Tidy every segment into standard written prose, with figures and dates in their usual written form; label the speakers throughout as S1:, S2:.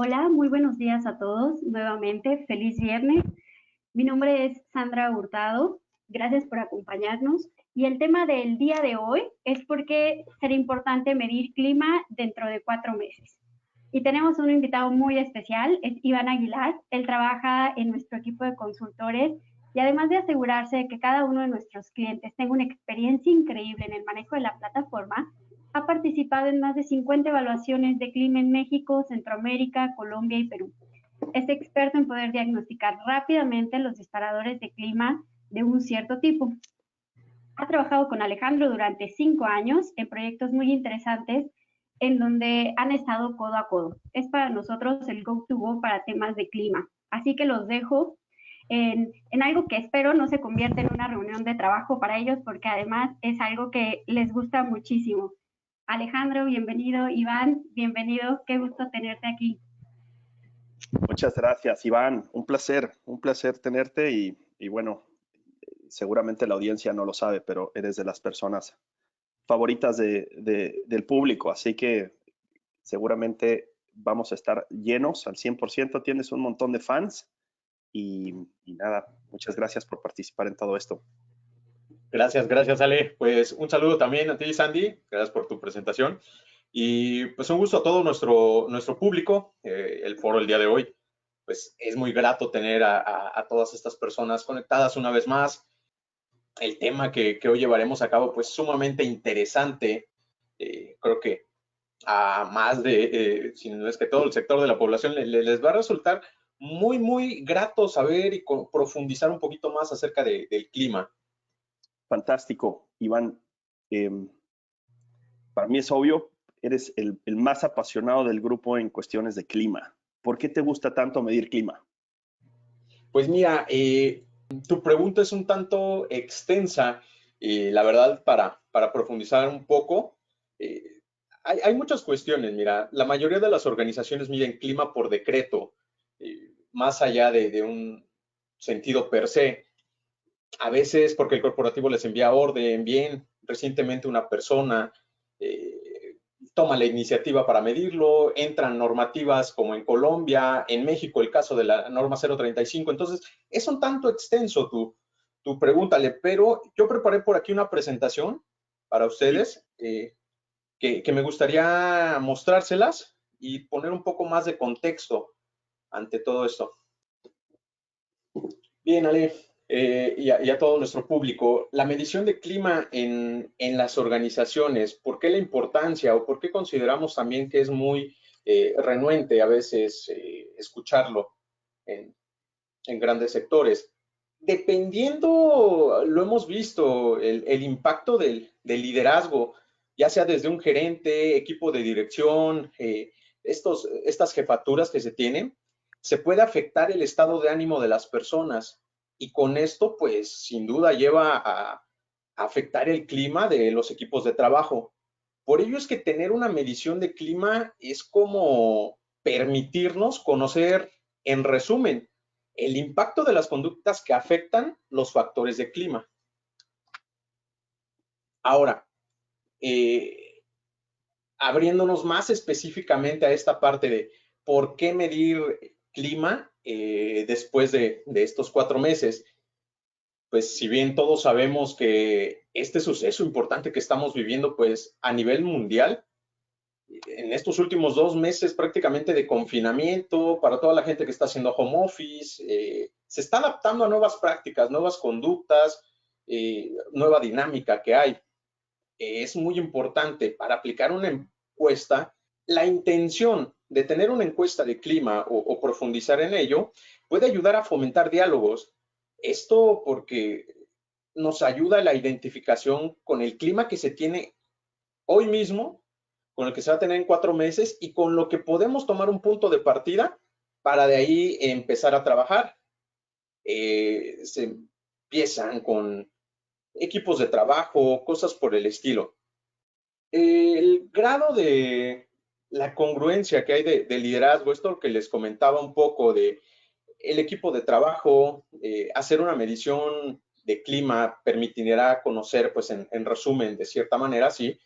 S1: Hola, muy buenos días a todos. Nuevamente, feliz viernes. Mi nombre es Sandra Hurtado. Gracias por acompañarnos. Y el tema del día de hoy es por qué será importante medir clima dentro de 4 meses. Y tenemos un invitado muy especial, es Iván Aguilar. Él trabaja en nuestro equipo de consultores y además de asegurarse de que cada uno de nuestros clientes tenga una experiencia increíble en el manejo de la plataforma, ha participado en más de 50 evaluaciones de clima en México, Centroamérica, Colombia y Perú. Es experto en poder diagnosticar rápidamente los disparadores de clima de un cierto tipo. Ha trabajado con Alejandro durante 5 años en proyectos muy interesantes en donde han estado codo a codo. Es para nosotros el go-to-go para temas de clima. Así que los dejo en algo que espero no se convierta en una reunión de trabajo para ellos, porque además es algo que les gusta muchísimo. Alejandro, bienvenido. Iván, bienvenido. Qué gusto tenerte aquí.
S2: Muchas gracias, Iván. Un placer tenerte y bueno, seguramente la audiencia no lo sabe, pero eres de las personas favoritas del público, así que seguramente vamos a estar llenos al 100%. Tienes un montón de fans y nada, muchas gracias por participar en todo esto.
S3: Gracias, Ale. Pues un saludo también a ti, Sandy. Gracias por tu presentación. Y pues un gusto a todo nuestro público. El foro el día de hoy, pues es muy grato tener a todas estas personas conectadas una vez más. El tema que hoy llevaremos a cabo, pues sumamente interesante. Creo que a más de, si no es que todo el sector de la población les va a resultar muy grato saber y profundizar un poquito más acerca del clima.
S2: Fantástico, Iván. Para mí es obvio, eres el más apasionado del grupo en cuestiones de clima. ¿Por qué te gusta tanto medir clima?
S3: Pues mira, tu pregunta es un tanto extensa, la verdad, para profundizar un poco. Hay muchas cuestiones, mira, la mayoría de las organizaciones miden clima por decreto, más allá de un sentido per se. A veces porque el corporativo les envía orden, bien, recientemente una persona toma la iniciativa para medirlo, entran normativas como en Colombia, en México el caso de la norma 035, entonces es un tanto extenso tu pregúntale, pero yo preparé por aquí una presentación para ustedes que me gustaría mostrárselas y poner un poco más de contexto ante todo esto. Bien, Ale, y a todo nuestro público, la medición de clima en las organizaciones, ¿por qué la importancia o por qué consideramos también que es muy renuente a veces escucharlo en grandes sectores? Dependiendo, lo hemos visto, el impacto del liderazgo, ya sea desde un gerente, equipo de dirección, estas jefaturas que se tienen, se puede afectar el estado de ánimo de las personas y con esto, pues, sin duda lleva a afectar el clima de los equipos de trabajo. Por ello es que tener una medición de clima es como permitirnos conocer, en resumen, el impacto de las conductas que afectan los factores de clima. Ahora, abriéndonos más específicamente a esta parte de por qué medir clima después de estos 4 meses, pues si bien todos sabemos que este suceso importante que estamos viviendo, pues a nivel mundial, en estos últimos 2 meses prácticamente de confinamiento, para toda la gente que está haciendo home office, se está adaptando a nuevas prácticas, nuevas conductas, nueva dinámica que hay. Es muy importante para aplicar una encuesta, la intención de tener una encuesta de clima o profundizar en ello puede ayudar a fomentar diálogos. Esto porque nos ayuda a la identificación con el clima que se tiene hoy mismo, con el que se va a tener en 4 meses y con lo que podemos tomar un punto de partida para de ahí empezar a trabajar. Se empiezan con equipos de trabajo, cosas por el estilo. El grado de la congruencia que hay de liderazgo, esto que les comentaba un poco de el equipo de trabajo, hacer una medición de clima permitirá conocer, pues en resumen, de cierta manera, sí,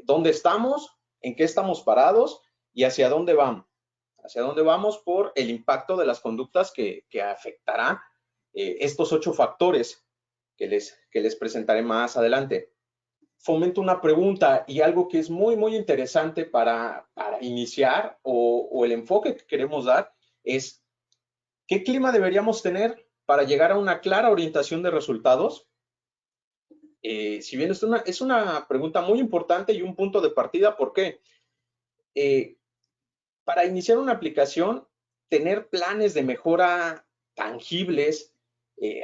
S3: dónde estamos, en qué estamos parados y hacia dónde vamos. hacia dónde vamos por el impacto de las conductas que afectará estos 8 factores que les presentaré más adelante. Fomento una pregunta y algo que es muy, muy interesante para iniciar o el enfoque que queremos dar es ¿qué clima deberíamos tener para llegar a una clara orientación de resultados? Si bien es una pregunta muy importante y un punto de partida, ¿por qué? Para iniciar una aplicación, tener planes de mejora tangibles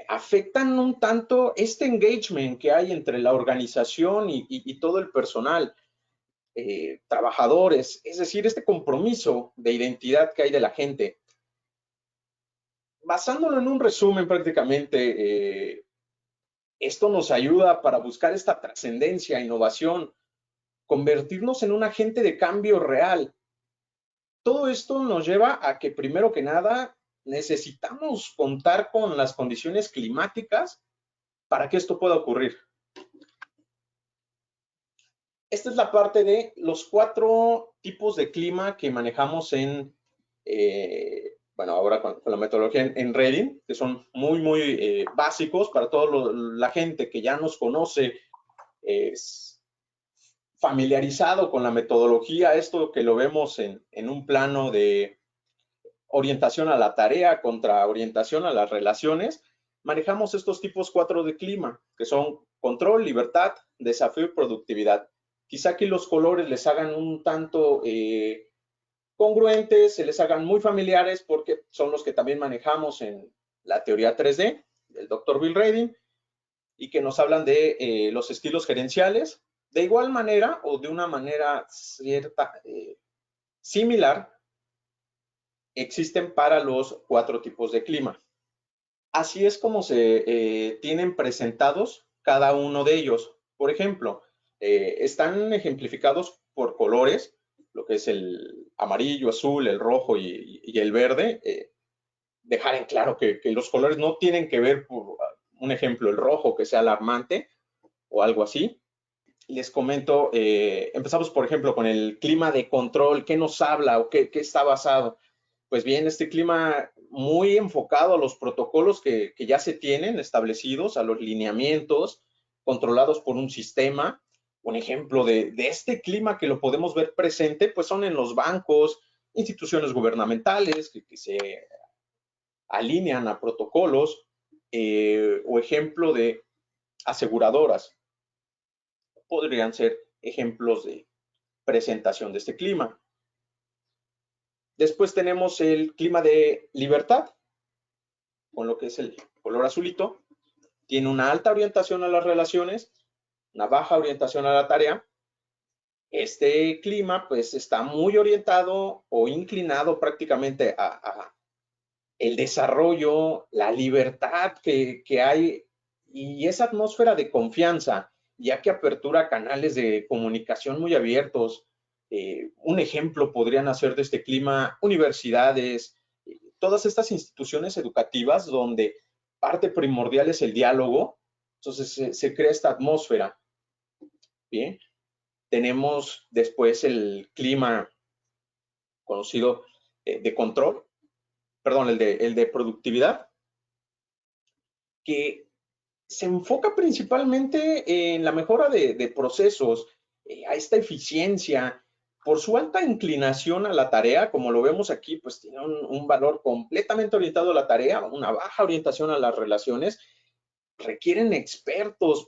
S3: afectan un tanto este engagement que hay entre la organización y todo el personal, trabajadores, es decir, este compromiso de identidad que hay de la gente. Basándolo en un resumen prácticamente, esto nos ayuda para buscar esta trascendencia, innovación, convertirnos en un agente de cambio real. Todo esto nos lleva a que, primero que nada, necesitamos contar con las condiciones climáticas para que esto pueda ocurrir. Esta es la parte de los 4 tipos de clima que manejamos en, bueno, ahora con la metodología en Reading, que son muy, muy básicos para toda la gente que ya nos conoce, familiarizado con la metodología, esto que lo vemos en un plano de orientación a la tarea contra orientación a las relaciones, manejamos estos tipos 4 de clima, que son control, libertad, desafío y productividad. Quizá aquí los colores les hagan un tanto congruentes, se les hagan muy familiares porque son los que también manejamos en la teoría 3D del Dr. Bill Reading y que nos hablan de los estilos gerenciales. De igual manera o de una manera similar, existen para los 4 tipos de clima. Así es como se tienen presentados cada uno de ellos. Por ejemplo, están ejemplificados por colores, lo que es el amarillo, azul, el rojo y el verde. Dejar en claro que los colores no tienen que ver, por un ejemplo, el rojo que sea alarmante o algo así. Les comento, empezamos por ejemplo con el clima de control, ¿qué nos habla o qué está basado? Pues bien, este clima muy enfocado a los protocolos que ya se tienen establecidos, a los lineamientos controlados por un sistema. Un ejemplo de este clima que lo podemos ver presente, pues son en los bancos, instituciones gubernamentales que se alinean a protocolos, o ejemplo de aseguradoras. Podrían ser ejemplos de presentación de este clima. Después tenemos el clima de libertad, con lo que es el color azulito. Tiene una alta orientación a las relaciones, una baja orientación a la tarea. Este clima pues está muy orientado o inclinado prácticamente a el desarrollo, la libertad que hay y esa atmósfera de confianza, ya que apertura canales de comunicación muy abiertos. Un ejemplo podrían hacer de este clima universidades, todas estas instituciones educativas donde parte primordial es el diálogo, entonces se crea esta atmósfera. Bien, tenemos después el clima conocido de control, perdón, el de productividad, que se enfoca principalmente en la mejora de procesos, a esta eficiencia. Por su alta inclinación a la tarea, como lo vemos aquí, pues tiene un valor completamente orientado a la tarea, una baja orientación a las relaciones. Requieren expertos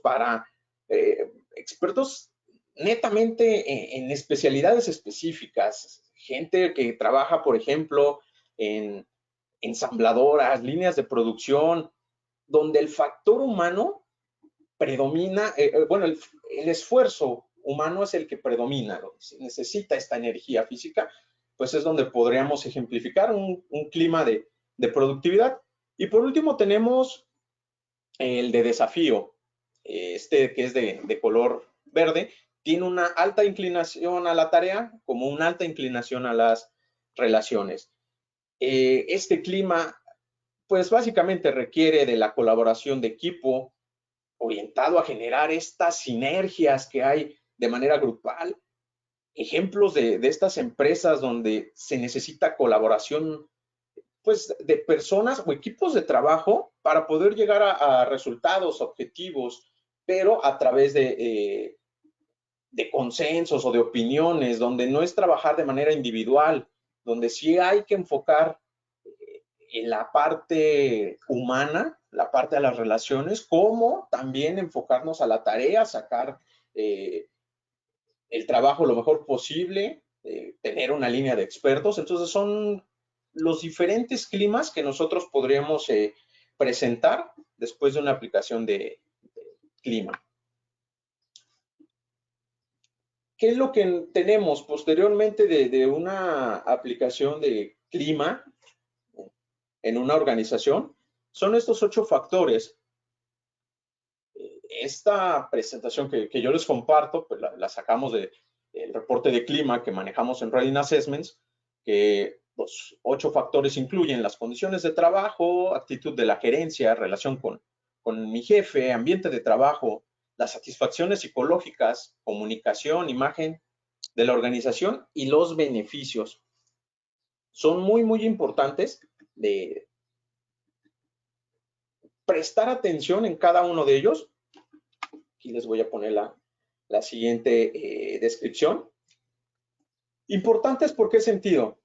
S3: expertos netamente en especialidades específicas. Gente que trabaja, por ejemplo, en ensambladoras, líneas de producción, donde el factor humano predomina, bueno, el esfuerzo humano es el que predomina, si necesita esta energía física, pues es donde podríamos ejemplificar un clima de productividad. Y por último tenemos el de desafío, este que es de color verde, tiene una alta inclinación a la tarea como una alta inclinación a las relaciones. Este clima pues básicamente requiere de la colaboración de equipo orientado a generar estas sinergias que hay de manera grupal, ejemplos de estas empresas donde se necesita colaboración, pues, de personas o equipos de trabajo para poder llegar a resultados, objetivos, pero a través de consensos o de opiniones, donde no es trabajar de manera individual, donde sí hay que enfocar en la parte humana, la parte de las relaciones, como también enfocarnos a la tarea, sacar el trabajo lo mejor posible, tener una línea de expertos. Entonces son los diferentes climas que nosotros podríamos presentar después de una aplicación de clima. ¿Qué es lo que tenemos posteriormente de una aplicación de clima en una organización? Son estos 8 factores. Esta presentación que yo les comparto, pues la sacamos del reporte de clima que manejamos en Reading Assessments, que los 8 factores incluyen las condiciones de trabajo, actitud de la gerencia, relación con mi jefe, ambiente de trabajo, las satisfacciones psicológicas, comunicación, imagen de la organización y los beneficios. Son muy, muy importantes de prestar atención en cada uno de ellos. Aquí les voy a poner la siguiente descripción. Importantes, ¿por qué sentido?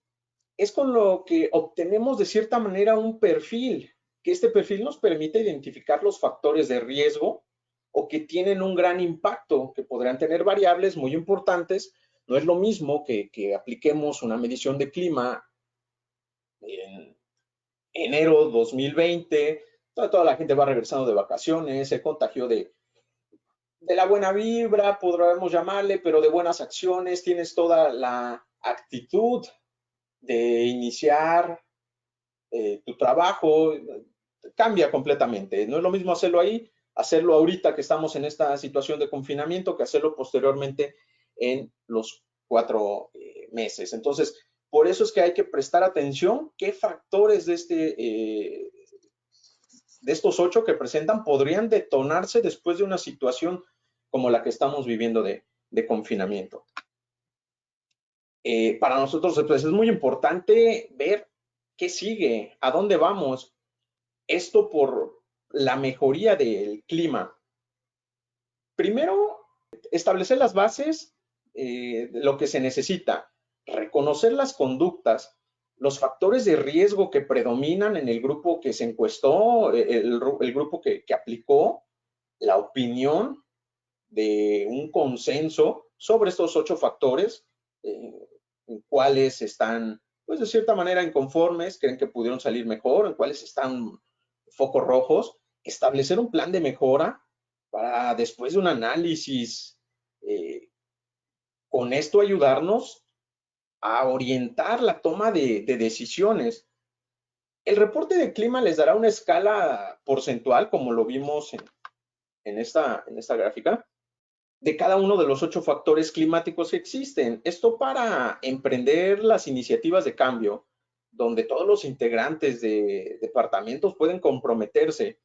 S3: Es con lo que obtenemos de cierta manera un perfil, que este perfil nos permite identificar los factores de riesgo o que tienen un gran impacto, que podrán tener variables muy importantes. No es lo mismo que apliquemos una medición de clima en enero 2020, toda la gente va regresando de vacaciones, el contagio de la buena vibra, podríamos llamarle, pero de buenas acciones, tienes toda la actitud de iniciar tu trabajo, cambia completamente. No es lo mismo hacerlo ahí, hacerlo ahorita que estamos en esta situación de confinamiento, que hacerlo posteriormente en los 4 meses. Entonces, por eso es que hay que prestar atención qué factores de estos 8 que presentan podrían detonarse después de una situación como la que estamos viviendo de confinamiento. Para nosotros pues, es muy importante ver qué sigue, a dónde vamos. Esto por la mejoría del clima. Primero, establecer las bases de lo que se necesita, reconocer las conductas, los factores de riesgo que predominan en el grupo que se encuestó, el grupo que aplicó, la opinión de un consenso sobre estos 8 factores, en cuáles están, pues de cierta manera, inconformes, creen que pudieron salir mejor, en cuáles están focos rojos, establecer un plan de mejora para después de un análisis, con esto ayudarnos a orientar la toma de decisiones. El reporte de clima les dará una escala porcentual, como lo vimos en esta gráfica, de cada uno de los 8 factores climáticos que existen. Esto para emprender las iniciativas de cambio, donde todos los integrantes de departamentos pueden comprometerse.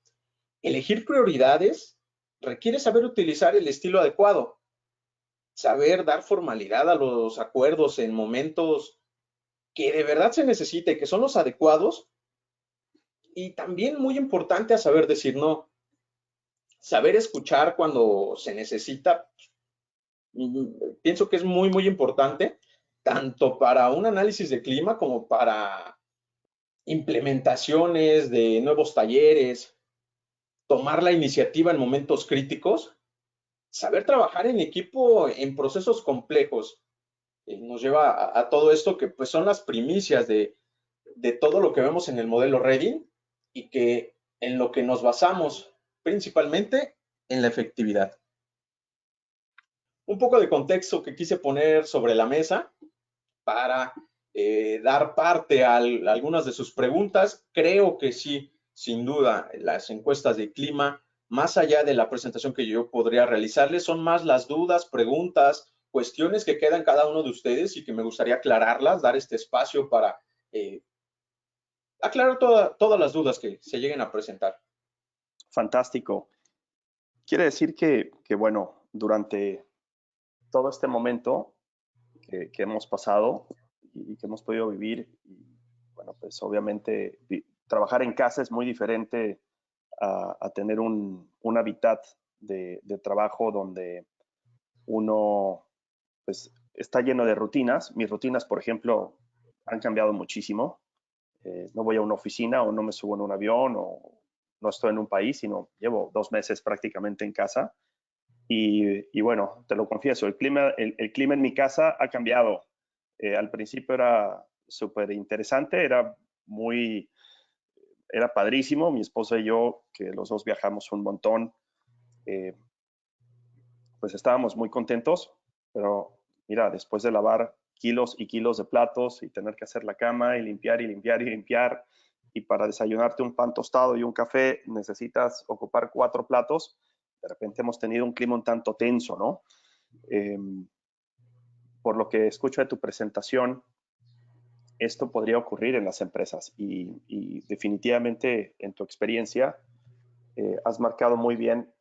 S3: Elegir prioridades requiere saber utilizar el estilo adecuado, saber dar formalidad a los acuerdos en momentos que de verdad se necesite y que son los adecuados, y también muy importante a saber decir no, saber escuchar cuando se necesita. Pienso que es muy, muy importante, tanto para un análisis de clima como para implementaciones de nuevos talleres, tomar la iniciativa en momentos críticos, saber trabajar en equipo en procesos complejos. Nos lleva a todo esto que pues son las primicias de todo lo que vemos en el modelo Reading y que en lo que nos basamos principalmente en la efectividad. Un poco de contexto que quise poner sobre la mesa para dar parte a algunas de sus preguntas. Creo que sí, sin duda, las encuestas de clima, más allá de la presentación que yo podría realizarles, son más las dudas, preguntas, cuestiones que quedan cada uno de ustedes y que me gustaría aclararlas, dar este espacio para aclarar todas las dudas que se lleguen a presentar.
S2: Fantástico. Quiere decir que bueno, durante todo este momento que hemos pasado y que hemos podido vivir. Y bueno, pues obviamente trabajar en casa es muy diferente a tener un hábitat de trabajo donde uno pues está lleno de rutinas. Mis rutinas, por ejemplo, han cambiado muchísimo. No voy a una oficina o no me subo en un avión o no estoy en un país, sino llevo 2 meses prácticamente en casa. Y bueno, te lo confieso, el clima en mi casa ha cambiado. Al principio era súper interesante, era padrísimo. Mi esposa y yo, que los dos viajamos un montón, eh, pues estábamos muy contentos, pero mira, después de lavar kilos y kilos de platos y tener que hacer la cama y limpiar y limpiar y limpiar, y para desayunarte un pan tostado y un café necesitas ocupar 4 platos, de repente hemos tenido un clima un tanto tenso, ¿no? Eh, por lo que escucho de tu presentación, esto podría ocurrir en las empresas y definitivamente en tu experiencia has marcado muy bien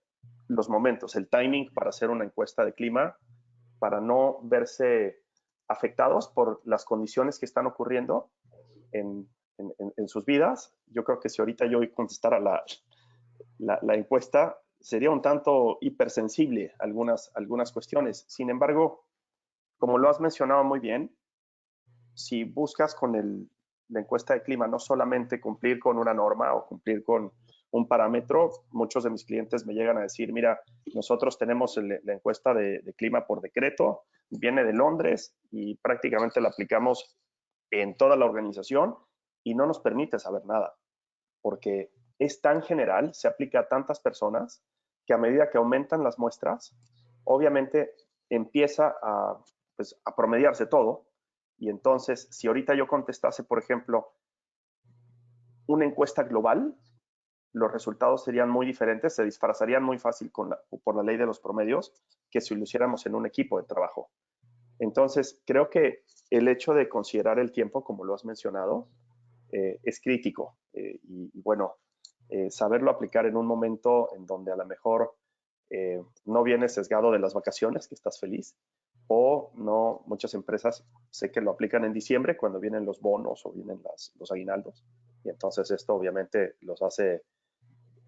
S2: los momentos, el timing para hacer una encuesta de clima, para no verse afectados por las condiciones que están ocurriendo en sus vidas. Yo creo que si ahorita yo contestara la encuesta, sería un tanto hipersensible a algunas cuestiones. Sin embargo, como lo has mencionado muy bien, si buscas con la encuesta de clima no solamente cumplir con una norma o cumplir con un parámetro, muchos de mis clientes me llegan a decir, mira, nosotros tenemos la encuesta de clima por decreto, viene de Londres y prácticamente la aplicamos en toda la organización y no nos permite saber nada, porque es tan general, se aplica a tantas personas, que a medida que aumentan las muestras, obviamente empieza pues, a promediarse todo. Y entonces, si ahorita yo contestase, por ejemplo, una encuesta global, los resultados serían muy diferentes, se disfrazarían muy fácil por la ley de los promedios que si lo hiciéramos en un equipo de trabajo. Entonces, creo que el hecho de considerar el tiempo, como lo has mencionado, es crítico. Y bueno, saberlo aplicar en un momento en donde a lo mejor no vienes sesgado de las vacaciones, que estás feliz, o no, muchas empresas sé que lo aplican en diciembre cuando vienen los bonos o vienen los aguinaldos. Y entonces esto obviamente los hace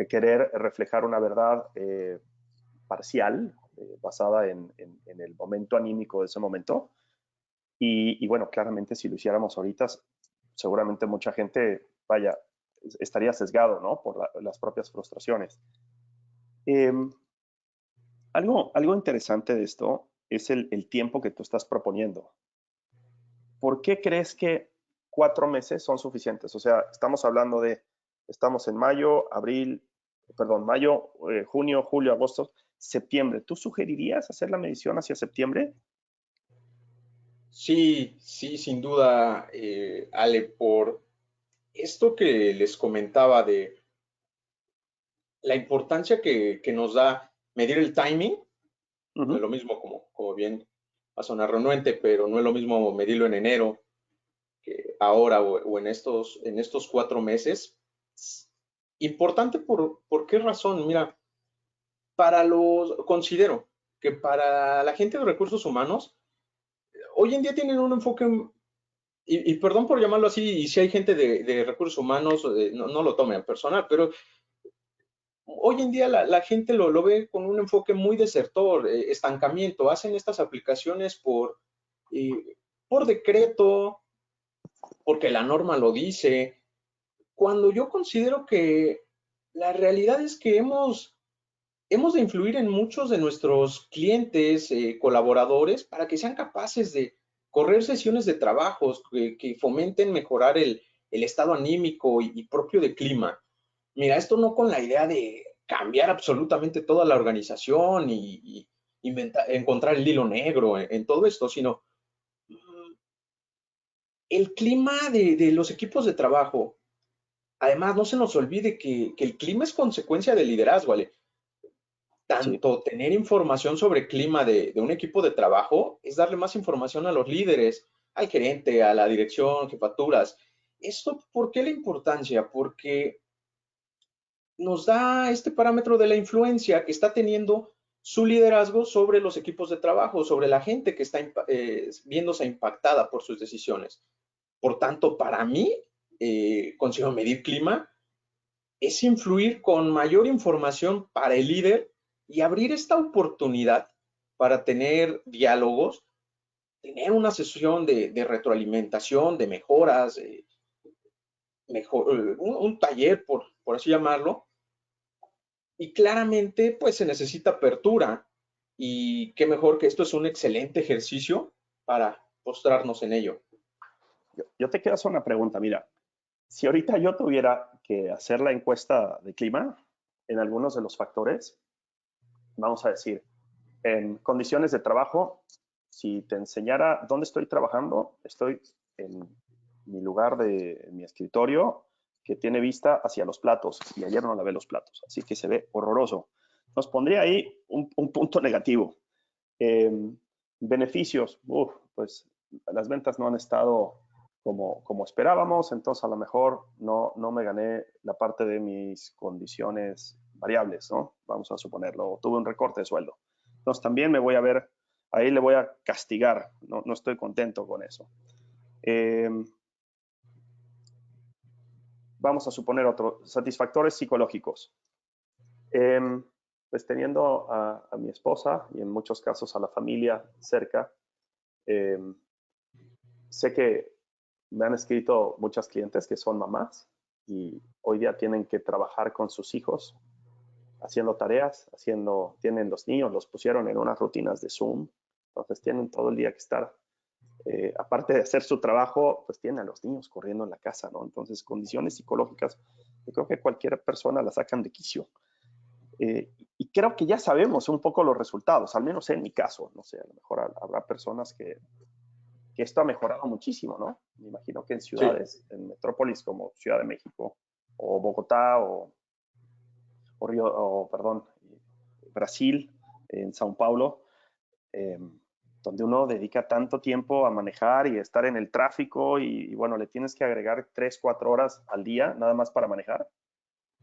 S2: querer reflejar una verdad parcial, basada en el momento anímico de ese momento. Y bueno, claramente si lo hiciéramos ahorita, seguramente mucha gente, vaya, estaría sesgado, ¿no? Por las propias frustraciones. Eh, algo interesante de esto es el tiempo que tú estás proponiendo. ¿Por qué crees que 4 meses son suficientes? O sea, estamos en mayo, junio, julio, agosto, septiembre. ¿Tú sugerirías hacer la medición hacia septiembre?
S3: Sí, sí, sin duda, Ale, por esto que les comentaba de la importancia que nos da medir el timing. No es
S2: Ujú.
S3: lo mismo, como bien va a sonar renuente, pero no es lo mismo medirlo en enero que ahora o en estos 4 meses. Importante por qué razón. Mira, considero que para la gente de recursos humanos, hoy en día tienen un enfoque, y perdón por llamarlo así, y si hay gente de recursos humanos, no lo tome a personal, pero hoy en día la gente lo ve con un enfoque muy desertor, estancamiento. Hacen estas aplicaciones eh, por decreto, porque la norma lo dice, cuando yo considero que la realidad es que hemos de influir en muchos de nuestros clientes, colaboradores, para que sean capaces de correr sesiones de trabajos que fomenten mejorar el estado anímico y propio de clima. Mira, esto no con la idea de cambiar absolutamente toda la organización y encontrar el hilo negro en todo esto, sino el clima de los equipos de trabajo. Además, no se nos olvide que el clima es consecuencia del liderazgo, ¿vale?
S2: Sí.
S3: Tanto tener información sobre clima de un equipo de trabajo es darle más información a los líderes, al gerente, a la dirección, jefaturas. ¿Esto por qué la importancia? Porque nos da este parámetro de la influencia que está teniendo su liderazgo sobre los equipos de trabajo, sobre la gente que está viéndose impactada por sus decisiones. Por tanto, para mí, consigo medir clima es influir con mayor información para el líder y abrir esta oportunidad para tener diálogos, tener una sesión de retroalimentación, de mejoras, un taller, por así llamarlo, y claramente pues se necesita apertura y qué mejor que esto es un excelente ejercicio para postrarnos en ello.
S2: Yo te quiero hacer una pregunta, mira, si ahorita yo tuviera que hacer la encuesta de clima en algunos de los factores, vamos a decir, en condiciones de trabajo, si te enseñara dónde estoy trabajando, estoy en mi lugar en mi escritorio que tiene vista hacia los platos y ayer no lavé los platos, así que se ve horroroso. Nos pondría ahí un punto negativo. Beneficios, pues las ventas no han estado como esperábamos, entonces a lo mejor no me gané la parte de mis condiciones variables, ¿no? Vamos a suponerlo, tuve un recorte de sueldo. Entonces también me voy a ver, ahí le voy a castigar, no estoy contento con eso. Vamos a suponer otros satisfactores psicológicos. Pues teniendo a mi esposa y en muchos casos a la familia cerca, sé que me han escrito muchas clientes que son mamás y hoy día tienen que trabajar con sus hijos, haciendo tareas, tienen los niños, los pusieron en unas rutinas de Zoom, entonces tienen todo el día que estar, aparte de hacer su trabajo, pues tienen a los niños corriendo en la casa, ¿no? Entonces, condiciones psicológicas, yo creo que cualquier persona las sacan de quicio. Y creo que ya sabemos un poco los resultados, al menos en mi caso, no sé, a lo mejor habrá personas que esto ha mejorado muchísimo, ¿no? Me imagino que en ciudades, sí, en metrópolis como Ciudad de México, o Bogotá, o Brasil, en Sao Paulo, donde uno dedica tanto tiempo a manejar y estar en el tráfico y bueno, le tienes que agregar 3, 4 horas al día nada más para manejar.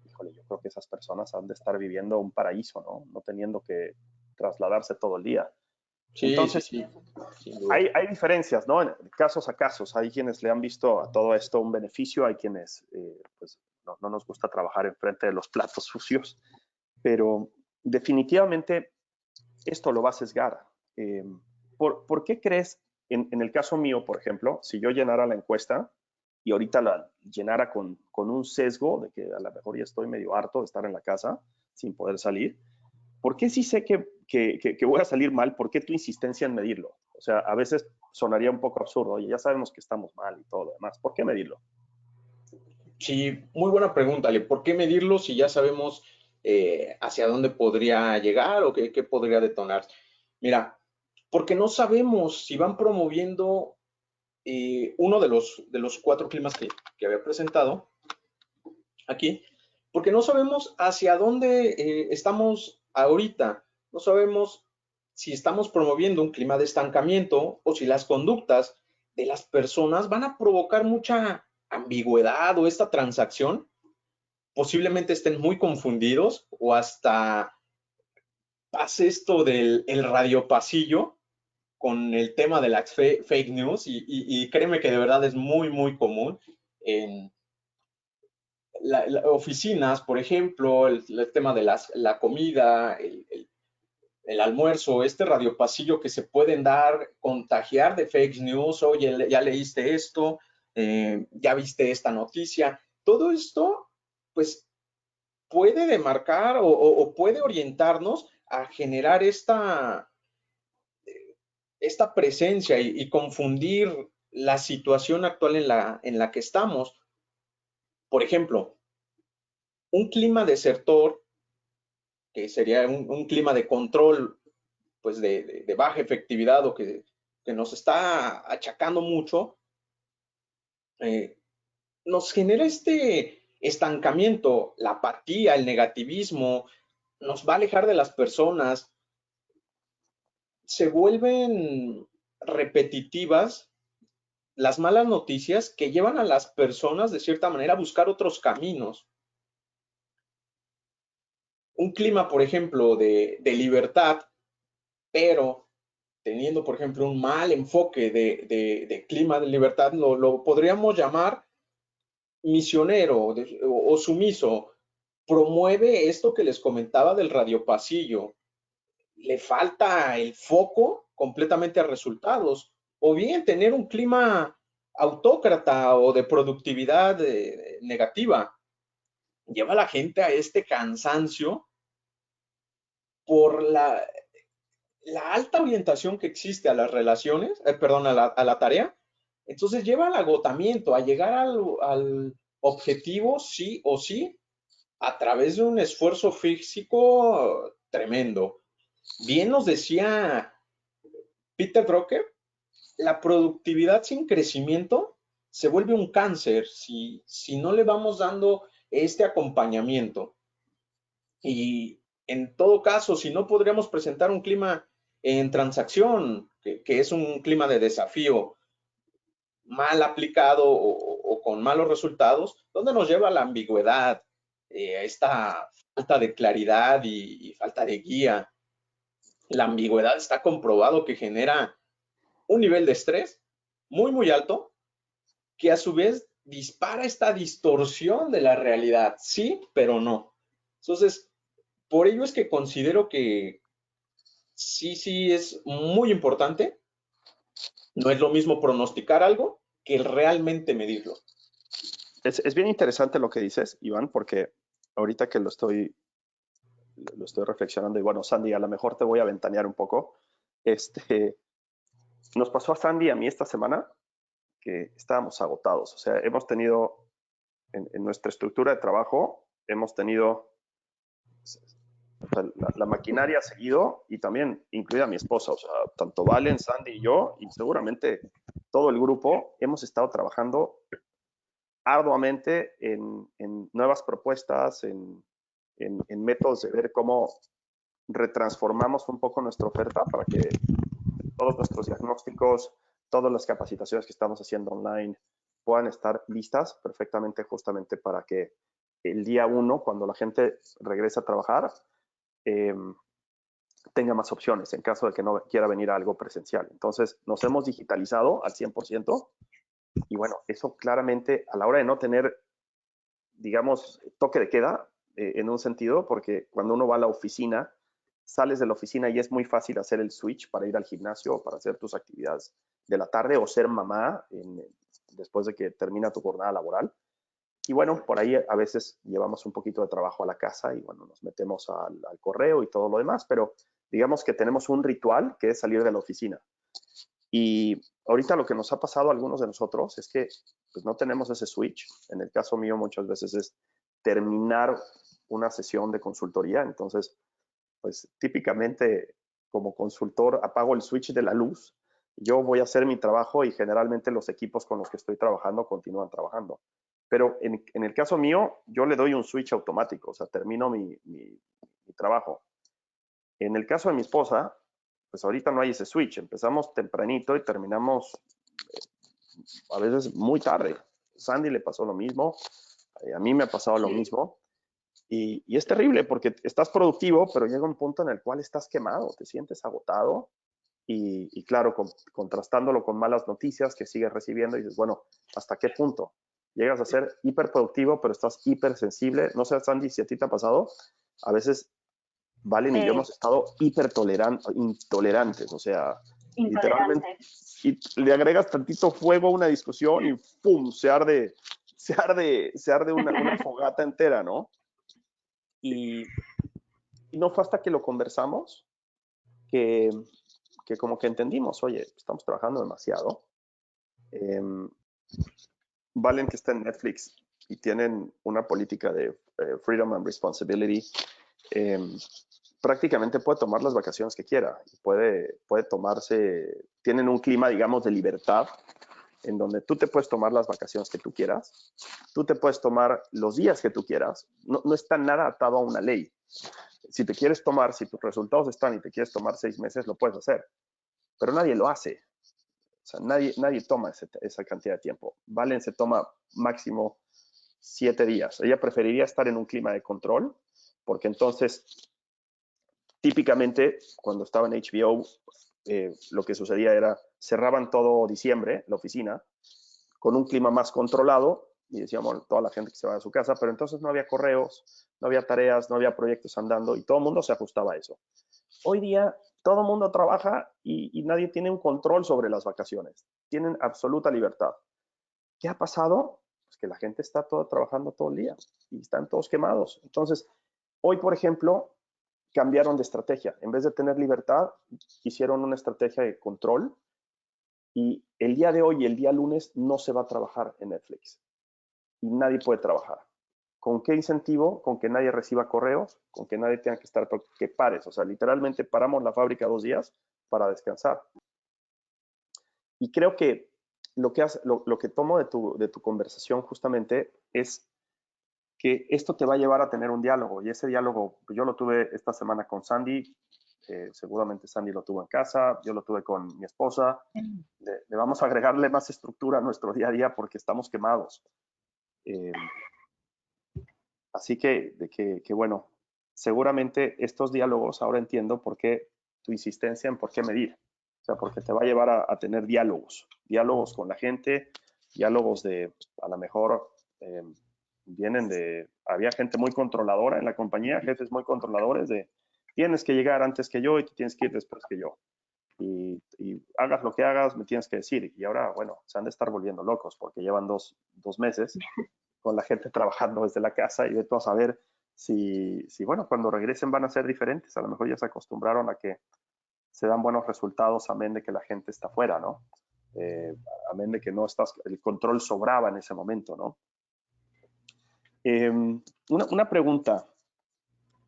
S2: Híjole, yo creo que esas personas han de estar viviendo un paraíso, ¿no? No teniendo que trasladarse todo el día.
S3: Sí,
S2: entonces,
S3: sí.
S2: Hay diferencias, ¿no? En casos a casos. Hay quienes le han visto a todo esto un beneficio, hay quienes pues no nos gusta trabajar enfrente de los platos sucios, pero definitivamente esto lo va a sesgar. ¿Por qué crees, en el caso mío, por ejemplo, si yo llenara la encuesta y ahorita la llenara con un sesgo de que a lo mejor ya estoy medio harto de estar en la casa sin poder salir, ¿por qué sí sé que voy a salir mal? ¿Por qué tu insistencia en medirlo? O sea, a veces sonaría un poco absurdo, oye, ya sabemos que estamos mal y todo lo demás, ¿por qué medirlo?
S3: Sí, muy buena pregunta, Ale. ¿Por qué medirlo si ya sabemos hacia dónde podría llegar o qué podría detonar? Mira, porque no sabemos si van promoviendo uno de los 4 climas que había presentado aquí, porque no sabemos hacia dónde estamos ahorita. No sabemos si estamos promoviendo un clima de estancamiento o si las conductas de las personas van a provocar mucha ambigüedad o esta transacción. Posiblemente estén muy confundidos o hasta pase esto del radio pasillo con el tema de las fake news y créeme que de verdad es muy, muy común en oficinas, por ejemplo, el tema de la comida, el almuerzo, este radio pasillo que se pueden dar, contagiar de fake news, oye, ya leíste esto, ya viste esta noticia, todo esto, pues puede demarcar o puede orientarnos a generar esta presencia y confundir la situación actual en la que estamos. Por ejemplo, un clima desertor, que sería un clima de control, pues de baja efectividad o que nos está achacando mucho, nos genera este estancamiento, la apatía, el negativismo, nos va a alejar de las personas, se vuelven repetitivas las malas noticias que llevan a las personas de cierta manera a buscar otros caminos. un clima, por ejemplo, de libertad, pero teniendo, por ejemplo, un mal enfoque de clima de libertad, lo podríamos llamar misionero o sumiso. Promueve esto que les comentaba del radiopasillo. Le falta el foco completamente a resultados. O bien tener un clima autócrata o de productividad negativa. Lleva a la gente a este cansancio por la alta orientación que existe a las relaciones, perdón, a la tarea. Entonces lleva al agotamiento, a llegar al objetivo sí o sí a través de un esfuerzo físico tremendo. Bien nos decía Peter Drucker, la productividad sin crecimiento se vuelve un cáncer si no le vamos dando este acompañamiento. Y en todo caso, si no podríamos presentar un clima en transacción, que es un clima de desafío mal aplicado o con malos resultados, ¿dónde nos lleva la ambigüedad, esta falta de claridad y falta de guía? La ambigüedad está comprobado que genera un nivel de estrés muy, muy alto, que a su vez dispara esta distorsión de la realidad. Sí, pero no. Entonces, por ello es que considero que sí es muy importante. No es lo mismo pronosticar algo que realmente medirlo.
S2: Es bien interesante lo que dices, Iván, porque ahorita que lo estoy reflexionando, y bueno, Sandy, a lo mejor te voy a ventanear un poco. Este, nos pasó a Sandy y a mí esta semana que estábamos agotados. O sea, hemos tenido en nuestra estructura de trabajo, hemos tenido, o sea, la maquinaria ha seguido, y también incluida mi esposa. O sea, tanto Valen, Sandy y yo, y seguramente todo el grupo, hemos estado trabajando arduamente en nuevas propuestas, en métodos de ver cómo retransformamos un poco nuestra oferta para que todos nuestros diagnósticos, todas las capacitaciones que estamos haciendo online puedan estar listas perfectamente, justamente para que el día 1, cuando la gente regrese a trabajar, eh, tenga más opciones en caso de que no quiera venir a algo presencial. Entonces, nos hemos digitalizado al 100%, y bueno, eso claramente a la hora de no tener, digamos, toque de queda, en un sentido, porque cuando uno va a la oficina, sales de la oficina y es muy fácil hacer el switch para ir al gimnasio o para hacer tus actividades de la tarde o ser mamá después de que termina tu jornada laboral. Y bueno, por ahí a veces llevamos un poquito de trabajo a la casa y bueno, nos metemos al correo y todo lo demás, pero digamos que tenemos un ritual que es salir de la oficina. Y ahorita lo que nos ha pasado a algunos de nosotros es que pues, no tenemos ese switch. En el caso mío muchas veces es terminar una sesión de consultoría. Entonces, pues típicamente como consultor apago el switch de la luz, yo voy a hacer mi trabajo y generalmente los equipos con los que estoy trabajando continúan trabajando. Pero en el caso mío, yo le doy un switch automático, o sea, termino mi trabajo. En el caso de mi esposa, pues ahorita no hay ese switch. Empezamos tempranito y terminamos a veces muy tarde. Sandy le pasó lo mismo, a mí me ha pasado lo mismo. Y es terrible porque estás productivo, pero llega un punto en el cual estás quemado, te sientes agotado y claro, contrastándolo con malas noticias que sigues recibiendo y dices, bueno, ¿hasta qué punto? Llegas a ser hiperproductivo, pero estás hipersensible. No sé, Sandy, si a ti te ha pasado, a veces Valen y yo hemos estado intolerantes, o sea, literalmente,
S1: Intolerante.
S2: y le agregas tantito fuego a una discusión y ¡pum! Se arde una fogata entera, ¿no? Y no fue hasta que lo conversamos que, que como que entendimos, oye, estamos trabajando demasiado. Eh, Valen que está en Netflix y tienen una política de freedom and responsibility. Eh, Prácticamente puede tomar las vacaciones que quiera. Puede tomarse, tienen un clima, digamos, de libertad, en donde tú te puedes tomar las vacaciones que tú quieras, tú te puedes tomar los días que tú quieras, no está nada atado a una ley. Si te quieres tomar, si tus resultados están y te quieres tomar 6 meses, lo puedes hacer, pero nadie lo hace. O sea, nadie toma esa cantidad de tiempo. Valen se toma máximo 7 días. Ella preferiría estar en un clima de control porque entonces, típicamente, cuando estaba en HBO, lo que sucedía era, cerraban todo diciembre, la oficina, con un clima más controlado, y decíamos toda la gente que se va a su casa, pero entonces no había correos, no había tareas, no había proyectos andando, y todo el mundo se ajustaba a eso. Hoy día, todo el mundo trabaja y nadie tiene un control sobre las vacaciones. Tienen absoluta libertad. ¿Qué ha pasado? Pues que la gente está toda trabajando todo el día y están todos quemados. Entonces, hoy, por ejemplo, cambiaron de estrategia. En vez de tener libertad, hicieron una estrategia de control y el día de hoy y el día lunes no se va a trabajar en Netflix y nadie puede trabajar. ¿Con qué incentivo? Con que nadie reciba correos, con que nadie tenga que estar, que pares. O sea, literalmente paramos la fábrica 2 días para descansar. Y creo que lo que tomo de tu conversación justamente es que esto te va a llevar a tener un diálogo. Y ese diálogo, pues yo lo tuve esta semana con Sandy, seguramente Sandy lo tuvo en casa, yo lo tuve con mi esposa. Le vamos a agregarle más estructura a nuestro día a día porque estamos quemados. Así que bueno, seguramente estos diálogos, ahora entiendo por qué tu insistencia en por qué medir. O sea, porque te va a llevar a tener diálogos con la gente, diálogos a lo mejor, había gente muy controladora en la compañía, jefes muy controladores tienes que llegar antes que yo y tú tienes que ir después que yo. Y hagas lo que hagas, me tienes que decir. Y ahora, bueno, se han de estar volviendo locos porque llevan dos meses con la gente trabajando desde la casa y de todo a saber bueno, cuando regresen van a ser diferentes. A lo mejor ya se acostumbraron a que se dan buenos resultados, amén de que la gente está fuera, ¿no? Amén de que no estás, el control sobraba en ese momento, ¿no? Una pregunta.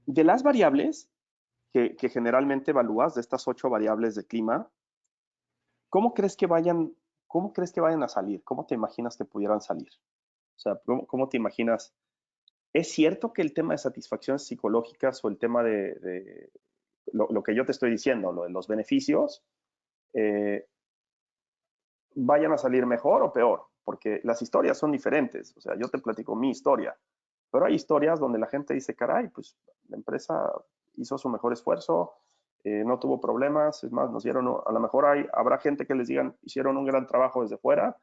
S2: De las variables que generalmente evalúas, de estas 8 variables de clima, ¿cómo crees que vayan a salir? ¿Cómo te imaginas que pudieran salir? O sea, ¿cómo te imaginas? ¿Es cierto que el tema de satisfacciones psicológicas o el tema de lo que yo te estoy diciendo, lo de los beneficios, vayan a salir mejor o peor? Porque las historias son diferentes. O sea, yo te platico mi historia, pero hay historias donde la gente dice, caray, pues la empresa hizo su mejor esfuerzo, no tuvo problemas, es más, nos dieron, a lo mejor habrá gente que les digan, hicieron un gran trabajo desde fuera,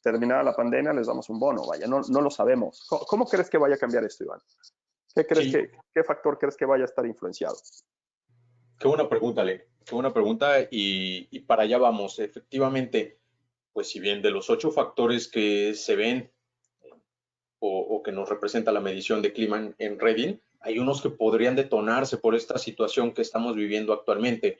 S2: terminada la pandemia les damos un bono, vaya, no lo sabemos. ¿Cómo crees que vaya a cambiar esto, Iván? ¿Qué factor crees que vaya a estar influenciado?
S3: Qué buena pregunta, Ale. Qué buena pregunta y para allá vamos. Efectivamente, pues si bien de los 8 factores que se ven o que nos representa la medición de clima en Reading, hay unos que podrían detonarse por esta situación que estamos viviendo actualmente.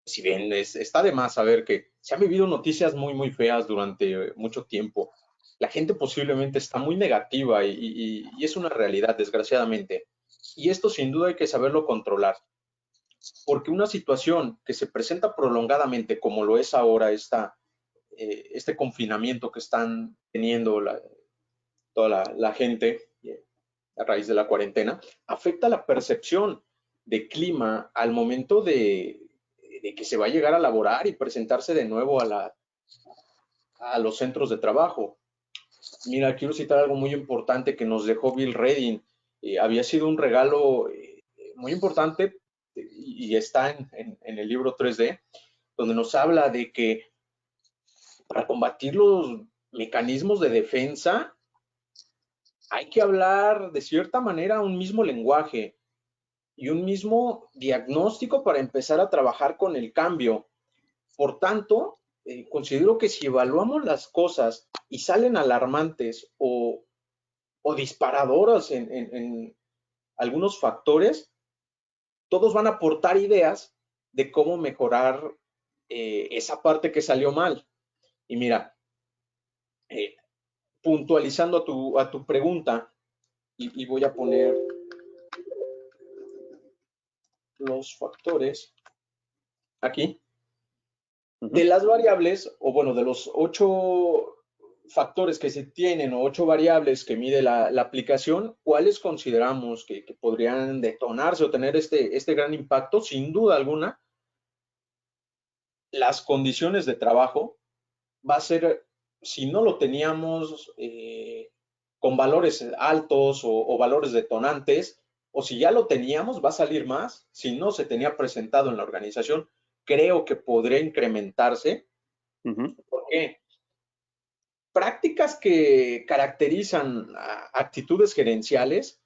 S3: Si bien está de más saber que se han vivido noticias muy, muy feas durante mucho tiempo, la gente posiblemente está muy negativa y es una realidad, desgraciadamente. Y esto sin duda hay que saberlo controlar, porque una situación que se presenta prolongadamente, como lo es ahora este confinamiento que están teniendo toda la gente a raíz de la cuarentena, afecta la percepción de clima al momento de que se va a llegar a laborar y presentarse de nuevo a los centros de trabajo. Mira, quiero citar algo muy importante que nos dejó Bill Redding. Había sido un regalo muy importante y está en el libro 3D, donde nos habla de que para combatir los mecanismos de defensa hay que hablar de cierta manera un mismo lenguaje y un mismo diagnóstico para empezar a trabajar con el cambio. Por tanto, considero que si evaluamos las cosas y salen alarmantes o disparadoras en algunos factores, todos van a aportar ideas de cómo mejorar esa parte que salió mal. Y mira, puntualizando a tu pregunta, y voy a poner los factores aquí. De las variables, o bueno, de los 8 factores que se tienen o 8 variables que mide la aplicación, ¿cuáles consideramos que podrían detonarse o tener este gran impacto? Sin duda alguna, las condiciones de trabajo va a ser, si no lo teníamos con valores altos o valores detonantes, o si ya lo teníamos, va a salir más. Si no se tenía presentado en la organización, creo que podría incrementarse. ¿Por qué? Prácticas que caracterizan actitudes gerenciales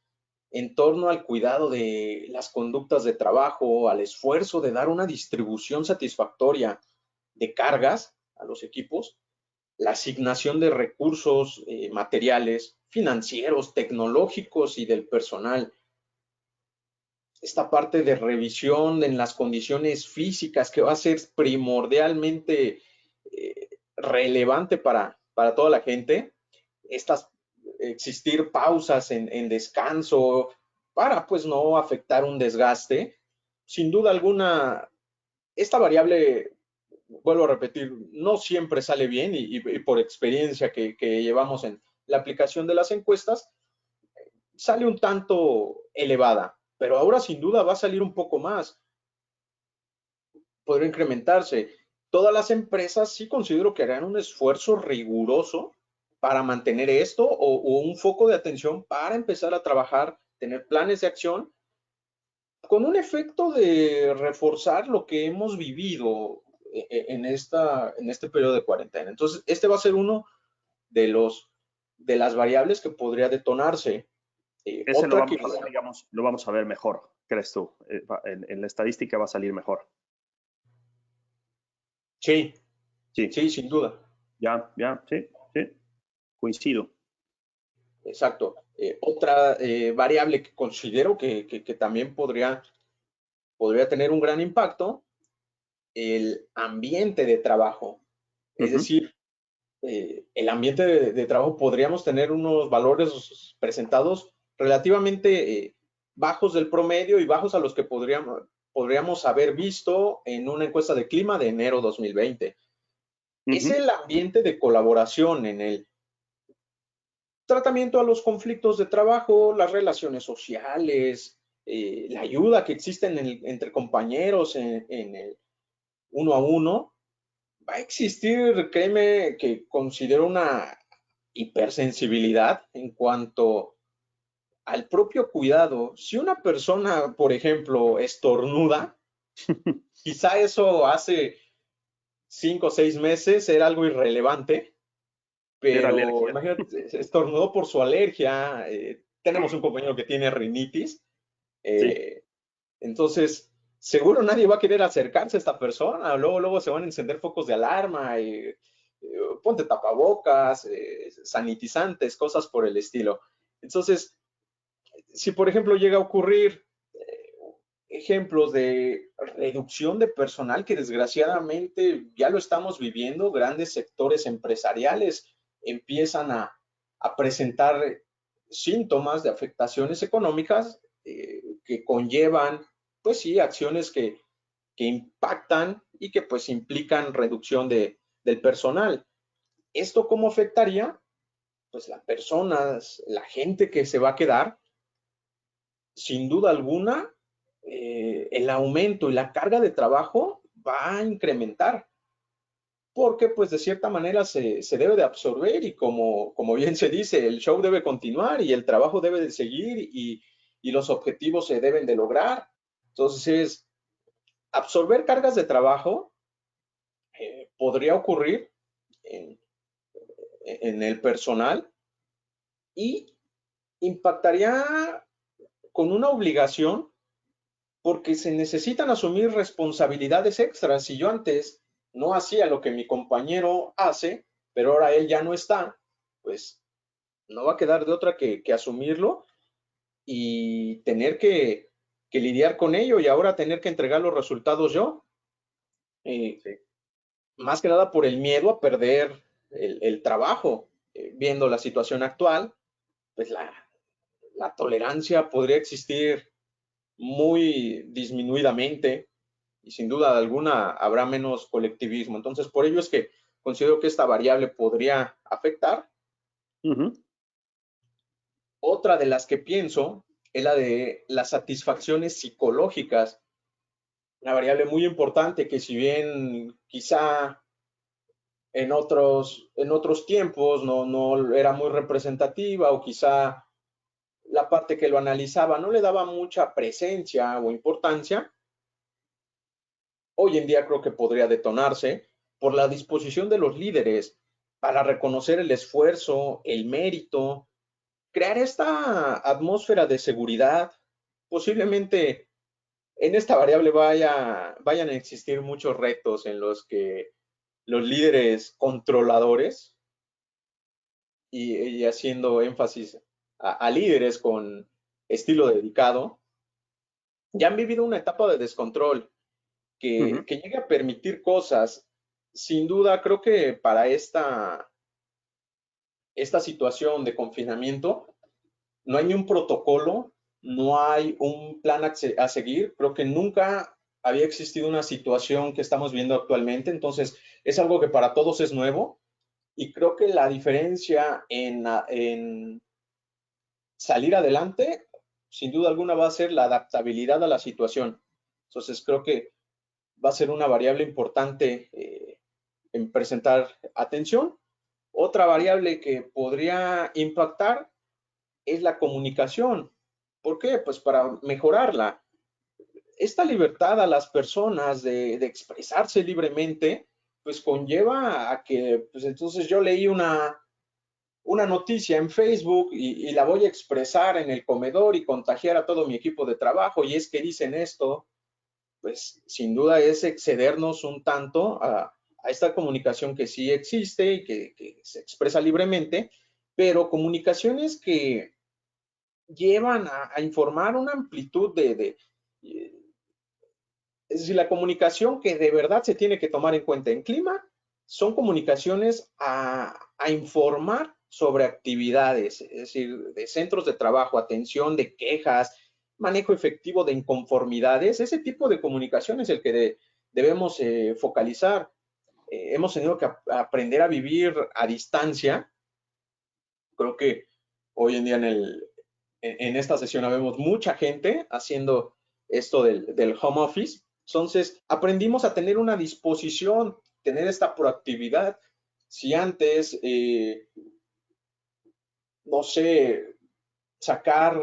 S3: en torno al cuidado de las conductas de trabajo, al esfuerzo de dar una distribución satisfactoria de cargas a los equipos, la asignación de recursos materiales, financieros, tecnológicos y del personal. Esta parte de revisión en las condiciones físicas que va a ser primordialmente relevante para toda la gente. Existir pausas en descanso para pues no afectar un desgaste. Sin duda alguna, esta variable, vuelvo a repetir, no siempre sale bien y por experiencia que llevamos en la aplicación de las encuestas, sale un tanto elevada, pero ahora sin duda va a salir un poco más, podría incrementarse. Todas las empresas sí considero que harán un esfuerzo riguroso para mantener esto o un foco de atención para empezar a trabajar, tener planes de acción con un efecto de reforzar lo que hemos vivido en este periodo de cuarentena. Entonces, este va a ser uno de las variables que podría detonarse.
S2: Ese lo vamos a ver, digamos, lo vamos a ver mejor, ¿crees tú? En la estadística va a salir mejor.
S3: Sí, sin duda.
S2: Ya, sí, coincido.
S3: Exacto. Otra variable que considero que también podría tener un gran impacto, el ambiente de trabajo. Es decir, el ambiente de trabajo podríamos tener unos valores presentados relativamente bajos del promedio y bajos a los que podríamos haber visto en una encuesta de clima de enero 2020. Es el ambiente de colaboración en el tratamiento a los conflictos de trabajo, las relaciones sociales, la ayuda que existe entre compañeros en el uno a uno. Va a existir, créeme, que considero una hipersensibilidad en cuanto al propio cuidado. Si una persona, por ejemplo, estornuda, quizá eso hace 5 o 6 meses era algo irrelevante,
S2: Era
S3: pero
S2: alergia.
S3: imagínate, estornudó por su alergia. Tenemos un compañero que tiene rinitis,
S2: Sí.
S3: entonces seguro nadie va a querer acercarse a esta persona. Luego se van a encender focos de alarma y ponte tapabocas, sanitizantes, cosas por el estilo. Entonces, si por ejemplo llega a ocurrir ejemplos de reducción de personal que desgraciadamente ya lo estamos viviendo, grandes sectores empresariales empiezan a presentar síntomas de afectaciones económicas que conllevan, pues sí, acciones que impactan y que pues implican reducción del personal. ¿Esto cómo afectaría? Pues las personas, la gente que se va a quedar, sin duda alguna, el aumento y la carga de trabajo va a incrementar, porque pues de cierta manera se debe de absorber y como bien se dice, el show debe continuar y el trabajo debe de seguir y los objetivos se deben de lograr. Entonces, absorber cargas de trabajo podría ocurrir en, en el personal y impactaría con una obligación porque se necesitan asumir responsabilidades extras. Si yo antes no hacía lo que mi compañero hace, pero ahora él ya no está, pues no va a quedar de otra que asumirlo y tener que lidiar con ello y ahora tener que entregar los resultados yo. Sí. Más que nada por el miedo a perder el trabajo. Viendo la situación actual, pues la tolerancia podría existir muy disminuidamente y sin duda alguna habrá menos colectivismo. Entonces, por ello es que considero que esta variable podría afectar. Otra de las que pienso es la de las satisfacciones psicológicas, una variable muy importante que si bien quizá en otros tiempos no era muy representativa o quizá la parte que lo analizaba no le daba mucha presencia o importancia, hoy en día creo que podría detonarse por la disposición de los líderes para reconocer el esfuerzo, el mérito, crear esta atmósfera de seguridad. Posiblemente en esta variable vayan a existir muchos retos en los que los líderes controladores y haciendo énfasis a líderes con estilo dedicado, ya han vivido una etapa de descontrol que llegue a permitir cosas. Sin duda, creo que para esta situación de confinamiento no hay ni un protocolo, no hay un plan a seguir. Creo que nunca había existido una situación que estamos viendo actualmente, entonces es algo que para todos es nuevo y creo que la diferencia en salir adelante, sin duda alguna, va a ser la adaptabilidad a la situación. Entonces creo que va a ser una variable importante en presentar atención. Otra variable que podría impactar es la comunicación. ¿Por qué? Pues para mejorarla. Esta libertad a las personas de expresarse libremente, pues conlleva a que, pues entonces yo leí una noticia en Facebook y la voy a expresar en el comedor y contagiar a todo mi equipo de trabajo, y es que dicen esto, pues sin duda es excedernos un tanto a esta comunicación que sí existe y que se expresa libremente, pero comunicaciones que llevan a informar una amplitud es decir, la comunicación que de verdad se tiene que tomar en cuenta en clima son comunicaciones a informar sobre actividades, es decir, de centros de trabajo, atención de quejas, manejo efectivo de inconformidades. Ese tipo de comunicación es el que debemos focalizar. Hemos tenido que aprender a vivir a distancia. Creo que hoy en día en esta sesión vemos mucha gente haciendo esto del home office. Entonces, aprendimos a tener una disposición, tener esta proactividad. Si antes, no sé, sacar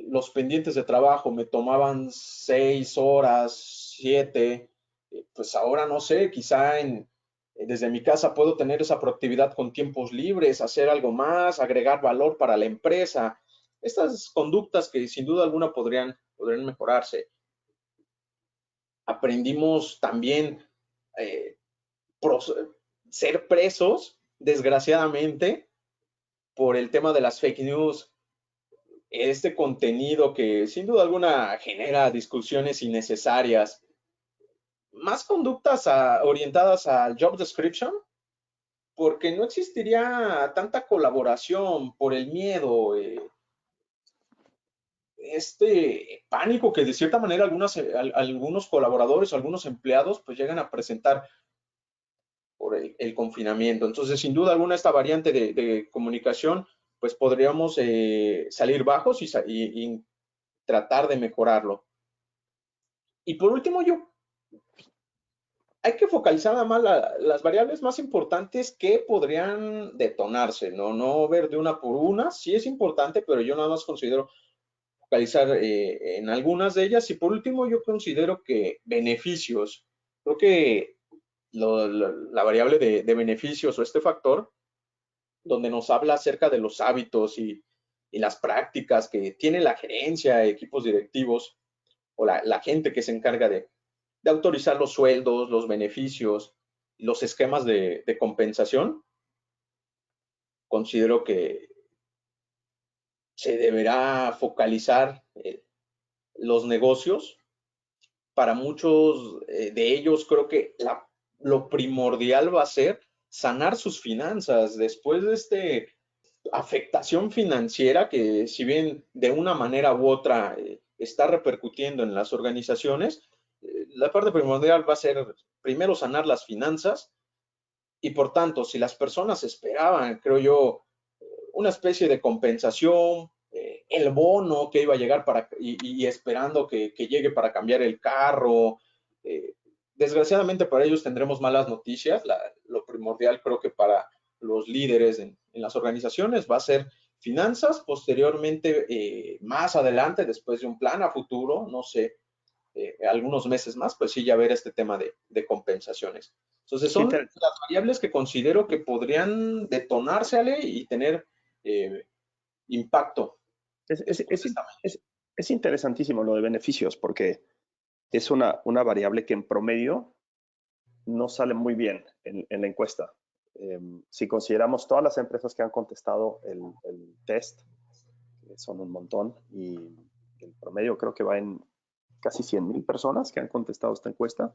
S3: los pendientes de trabajo me tomaban 6 horas, 7, pues ahora no sé, quizá desde mi casa puedo tener esa proactividad con tiempos libres, hacer algo más, agregar valor para la empresa. Estas conductas que sin duda alguna podrían mejorarse. Aprendimos también eh, ser presos, desgraciadamente, por el tema de las fake news, este contenido que sin duda alguna genera discusiones innecesarias, más conductas orientadas al job description, porque no existiría tanta colaboración por el miedo, este pánico que de cierta manera algunos colaboradores, algunos empleados, pues llegan a presentar por el confinamiento. Entonces, sin duda alguna, esta variante de comunicación, pues podríamos salir bajos y tratar de mejorarlo. Y por último, hay que focalizar nada más las variables más importantes que podrían detonarse, no ver de una por una. Sí es importante, pero yo nada más considero focalizar en algunas de ellas. Y por último, yo considero que beneficios. Creo que la variable de beneficios o este factor, donde nos habla acerca de los hábitos y las prácticas que tiene la gerencia, equipos directivos o la gente que se encarga de autorizar los sueldos, los beneficios, los esquemas de compensación, considero que se deberá focalizar los negocios. Para muchos de ellos creo que lo primordial va a ser sanar sus finanzas después de afectación financiera que, si bien de una manera u otra está repercutiendo en las organizaciones. La parte primordial va a ser primero sanar las finanzas y, por tanto, si las personas esperaban, creo yo, una especie de compensación, el bono que iba a llegar y esperando que llegue para cambiar el carro, desgraciadamente para ellos tendremos malas noticias. Lo primordial creo que para los líderes en las organizaciones va a ser finanzas, posteriormente, más adelante, después de un plan a futuro, no sé, algunos meses más, pues sí, ya ver este tema de compensaciones. Entonces,
S2: Qué
S3: son
S2: interesante.
S3: las variables que considero que podrían detonarse, Ale, y tener impacto
S2: Es, es-
S3: después de
S2: es-
S3: esta medida.
S2: es interesantísimo lo de beneficios porque es una variable que en promedio no sale muy bien en la encuesta. Si consideramos todas las empresas que han contestado el test, que son un montón, y el promedio creo que va en casi 100,000 personas que han contestado esta encuesta,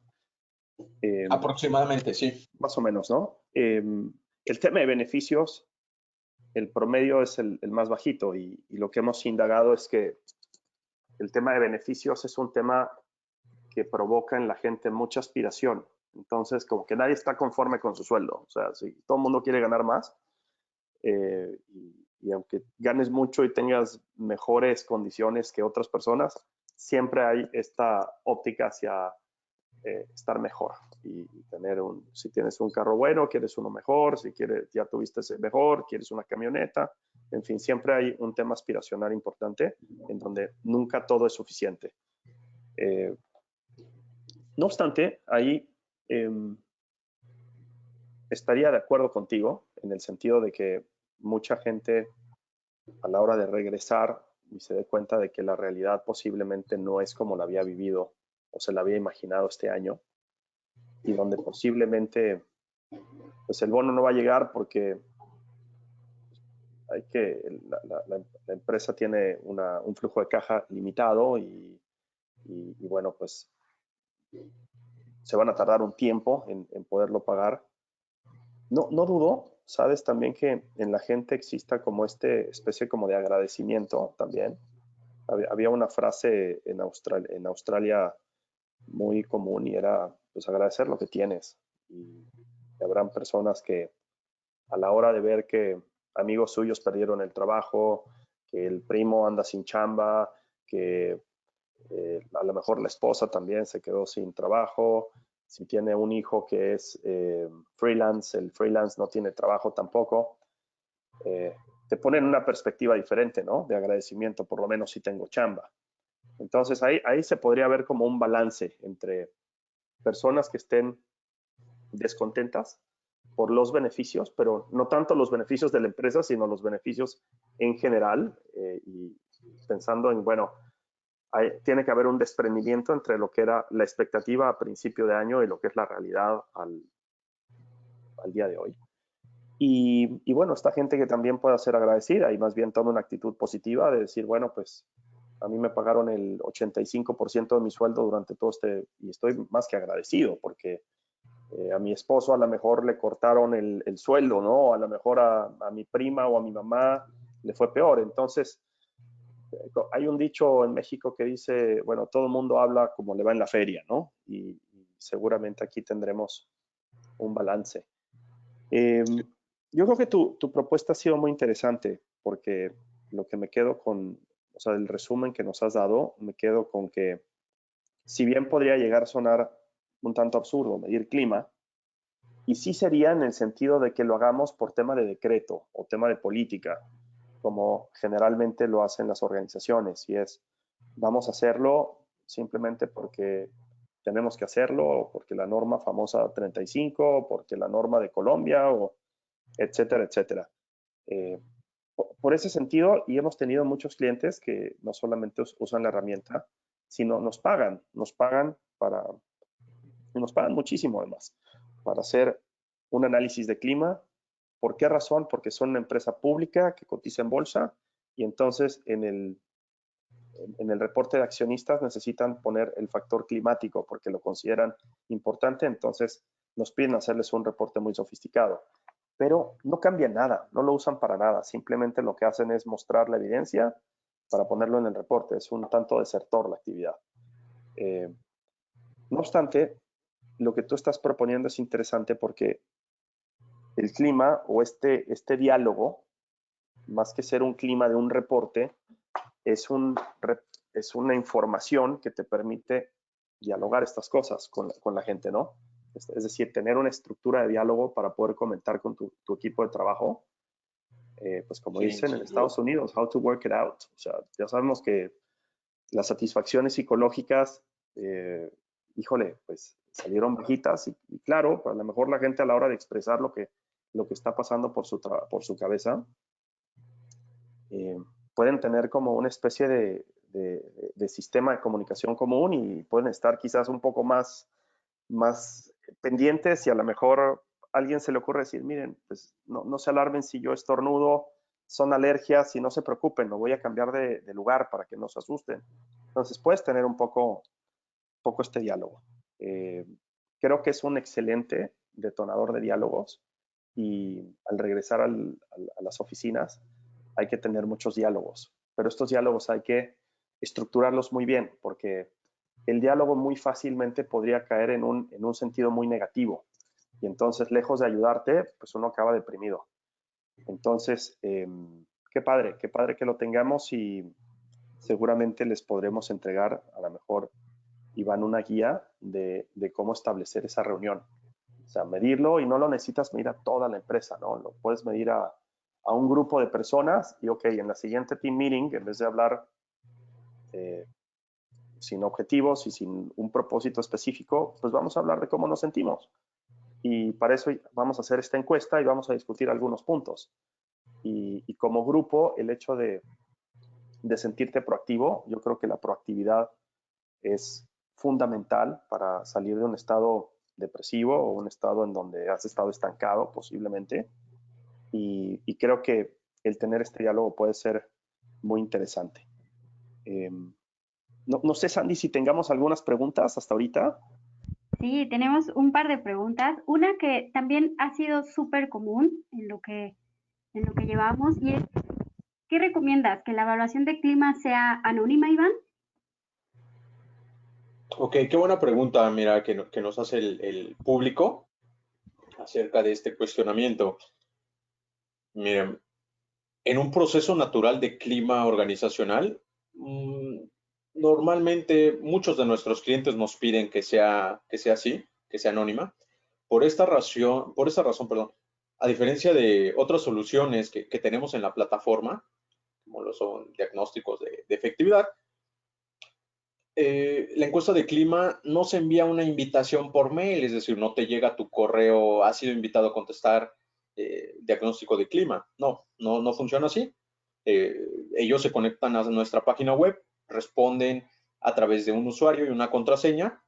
S2: eh,
S3: Aproximadamente, sí.
S2: más o menos, ¿no? El tema de beneficios, el promedio es el más bajito y lo que hemos indagado es que el tema de beneficios es un tema que provoca en la gente mucha aspiración. Entonces, como que nadie está conforme con su sueldo. O sea, si todo el mundo quiere ganar más, y aunque ganes mucho y tengas mejores condiciones que otras personas, siempre hay esta óptica hacia estar mejor y tener si tienes un carro bueno, quieres uno mejor, si quieres, ya tuviste ese mejor, quieres una camioneta, en fin, siempre hay un tema aspiracional importante en donde nunca todo es suficiente. Eh, no obstante, ahí eh, estaría de acuerdo contigo en el sentido de que mucha gente a la hora de regresar y se dé cuenta de que la realidad posiblemente no es como la había vivido o se la había imaginado este año y donde posiblemente pues el bono no va a llegar porque la empresa tiene un flujo de caja limitado y bueno, pues se van a tardar un tiempo en poderlo pagar. No dudo, sabes, también que en la gente exista como especie como de agradecimiento también. Había una frase en Australia muy común y era pues agradecer lo que tienes. Y habrán personas que a la hora de ver que amigos suyos perdieron el trabajo, que el primo anda sin chamba, que a lo mejor la esposa también se quedó sin trabajo, si tiene un hijo que es freelance, el freelance no tiene trabajo tampoco, te pone en una perspectiva diferente, ¿no? De agradecimiento, por lo menos si tengo chamba. Entonces ahí se podría ver como un balance entre personas que estén descontentas por los beneficios, pero no tanto los beneficios de la empresa, sino los beneficios en general, y pensando en, bueno, tiene que haber un desprendimiento entre lo que era la expectativa a principio de año y lo que es la realidad al día de hoy. Y bueno, esta gente que también pueda ser agradecida y más bien toma una actitud positiva de decir, bueno, pues a mí me pagaron el 85% de mi sueldo durante todo y estoy más que agradecido porque a mi esposo a lo mejor le cortaron el sueldo, ¿no? A lo mejor a mi prima o a mi mamá le fue peor. Entonces, hay un dicho en México que dice, bueno, todo el mundo habla como le va en la feria, ¿no? Y seguramente aquí tendremos un balance. Yo creo que tu propuesta ha sido muy interesante porque lo que me quedo con, o sea, el resumen que nos has dado, me quedo con que si bien podría llegar a sonar un tanto absurdo medir clima, y sí sería en el sentido de que lo hagamos por tema de decreto o tema de política, como generalmente lo hacen las organizaciones, y es, vamos a hacerlo simplemente porque tenemos que hacerlo, o porque la norma famosa 35, o porque la norma de Colombia, o etcétera, etcétera. Eh, por ese sentido, y hemos tenido muchos clientes que no solamente usan la herramienta, sino nos pagan y nos pagan muchísimo además, para hacer un análisis de clima. ¿Por qué razón? Porque son una empresa pública que cotiza en bolsa y entonces en el reporte de accionistas necesitan poner el factor climático porque lo consideran importante, entonces nos piden hacerles un reporte muy sofisticado. Pero no cambia nada, no lo usan para nada, simplemente lo que hacen es mostrar la evidencia para ponerlo en el reporte, es un tanto desertor la actividad. No obstante, lo que tú estás proponiendo es interesante porque el clima o este diálogo, más que ser un clima de un reporte, es, es una información que te permite dialogar estas cosas con la gente, ¿no? Es decir, tener una estructura de diálogo para poder comentar con tu equipo de trabajo pues como
S3: Sí,
S2: dicen en
S3: sin duda.
S2: Estados Unidos, how to work it out. O sea, ya sabemos que las satisfacciones psicológicas, híjole, pues salieron bajitas y claro, pues a lo mejor la gente a la hora de expresar lo que está pasando por su cabeza, eh, pueden tener como una especie de sistema de comunicación común y pueden estar quizás un poco más pendientes y a lo mejor a alguien se le ocurre decir, miren, pues no se alarmen si yo estornudo, son alergias y no se preocupen, lo voy a cambiar de lugar para que no se asusten. Entonces puedes tener un poco este diálogo. Eh, Creo que es un excelente detonador de diálogos y al regresar a las oficinas hay que tener muchos diálogos, pero estos diálogos hay que estructurarlos muy bien porque el diálogo muy fácilmente podría caer en un sentido muy negativo y entonces lejos de ayudarte, pues uno acaba deprimido. Entonces, qué padre que lo tengamos y seguramente les podremos entregar a lo mejor Iván una guía de cómo establecer esa reunión. O sea, medirlo y no lo necesitas medir a toda la empresa, ¿no? Lo puedes medir a un grupo de personas y, ok, en la siguiente team meeting, en vez de hablar eh, sin objetivos y sin un propósito específico, pues vamos a hablar de cómo nos sentimos. Y para eso vamos a hacer esta encuesta y vamos a discutir algunos puntos. Y como grupo, el hecho de sentirte proactivo, yo creo que la proactividad es fundamental para salir de un estado depresivo o un estado en donde has estado estancado posiblemente. Y creo que el tener este diálogo puede ser muy interesante. No sé, Sandy, si tengamos algunas preguntas hasta ahorita.
S1: Sí, tenemos un par de preguntas. Una que también ha sido súper común en lo que llevamos y es, ¿qué recomiendas? ¿Que la evaluación de clima sea anónima, Iván?
S3: Ok, qué buena pregunta, mira, que nos hace el público acerca de este cuestionamiento. Miren, en un proceso natural de clima organizacional, normalmente muchos de nuestros clientes nos piden que sea así, que sea anónima. Por esta razón, perdón, a diferencia de otras soluciones que tenemos en la plataforma, como lo son diagnósticos de efectividad, la encuesta de clima no se envía una invitación por mail, es decir, no te llega tu correo, has sido invitado a contestar diagnóstico de clima. No funciona así. Eh, Ellos se conectan a nuestra página web, responden a través de un usuario y una contraseña.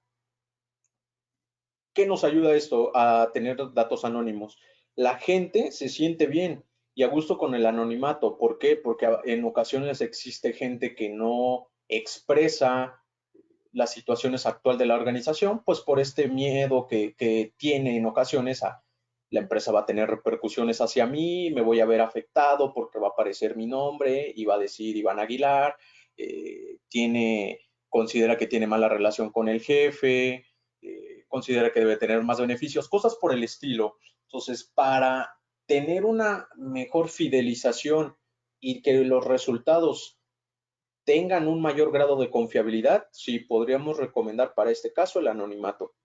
S3: ¿Qué nos ayuda esto a tener datos anónimos? La gente se siente bien y a gusto con el anonimato. ¿Por qué? Porque en ocasiones existe gente que no expresa las situaciones actual de la organización, pues por este miedo que tiene en ocasiones a la empresa va a tener repercusiones hacia mí, me voy a ver afectado porque va a aparecer mi nombre y va a decir Iván Aguilar, considera que tiene mala relación con el jefe, considera que debe tener más beneficios, cosas por el estilo. Entonces, para tener una mejor fidelización y que los resultados tengan un mayor grado de confiabilidad, sí podríamos recomendar para este caso el anonimato.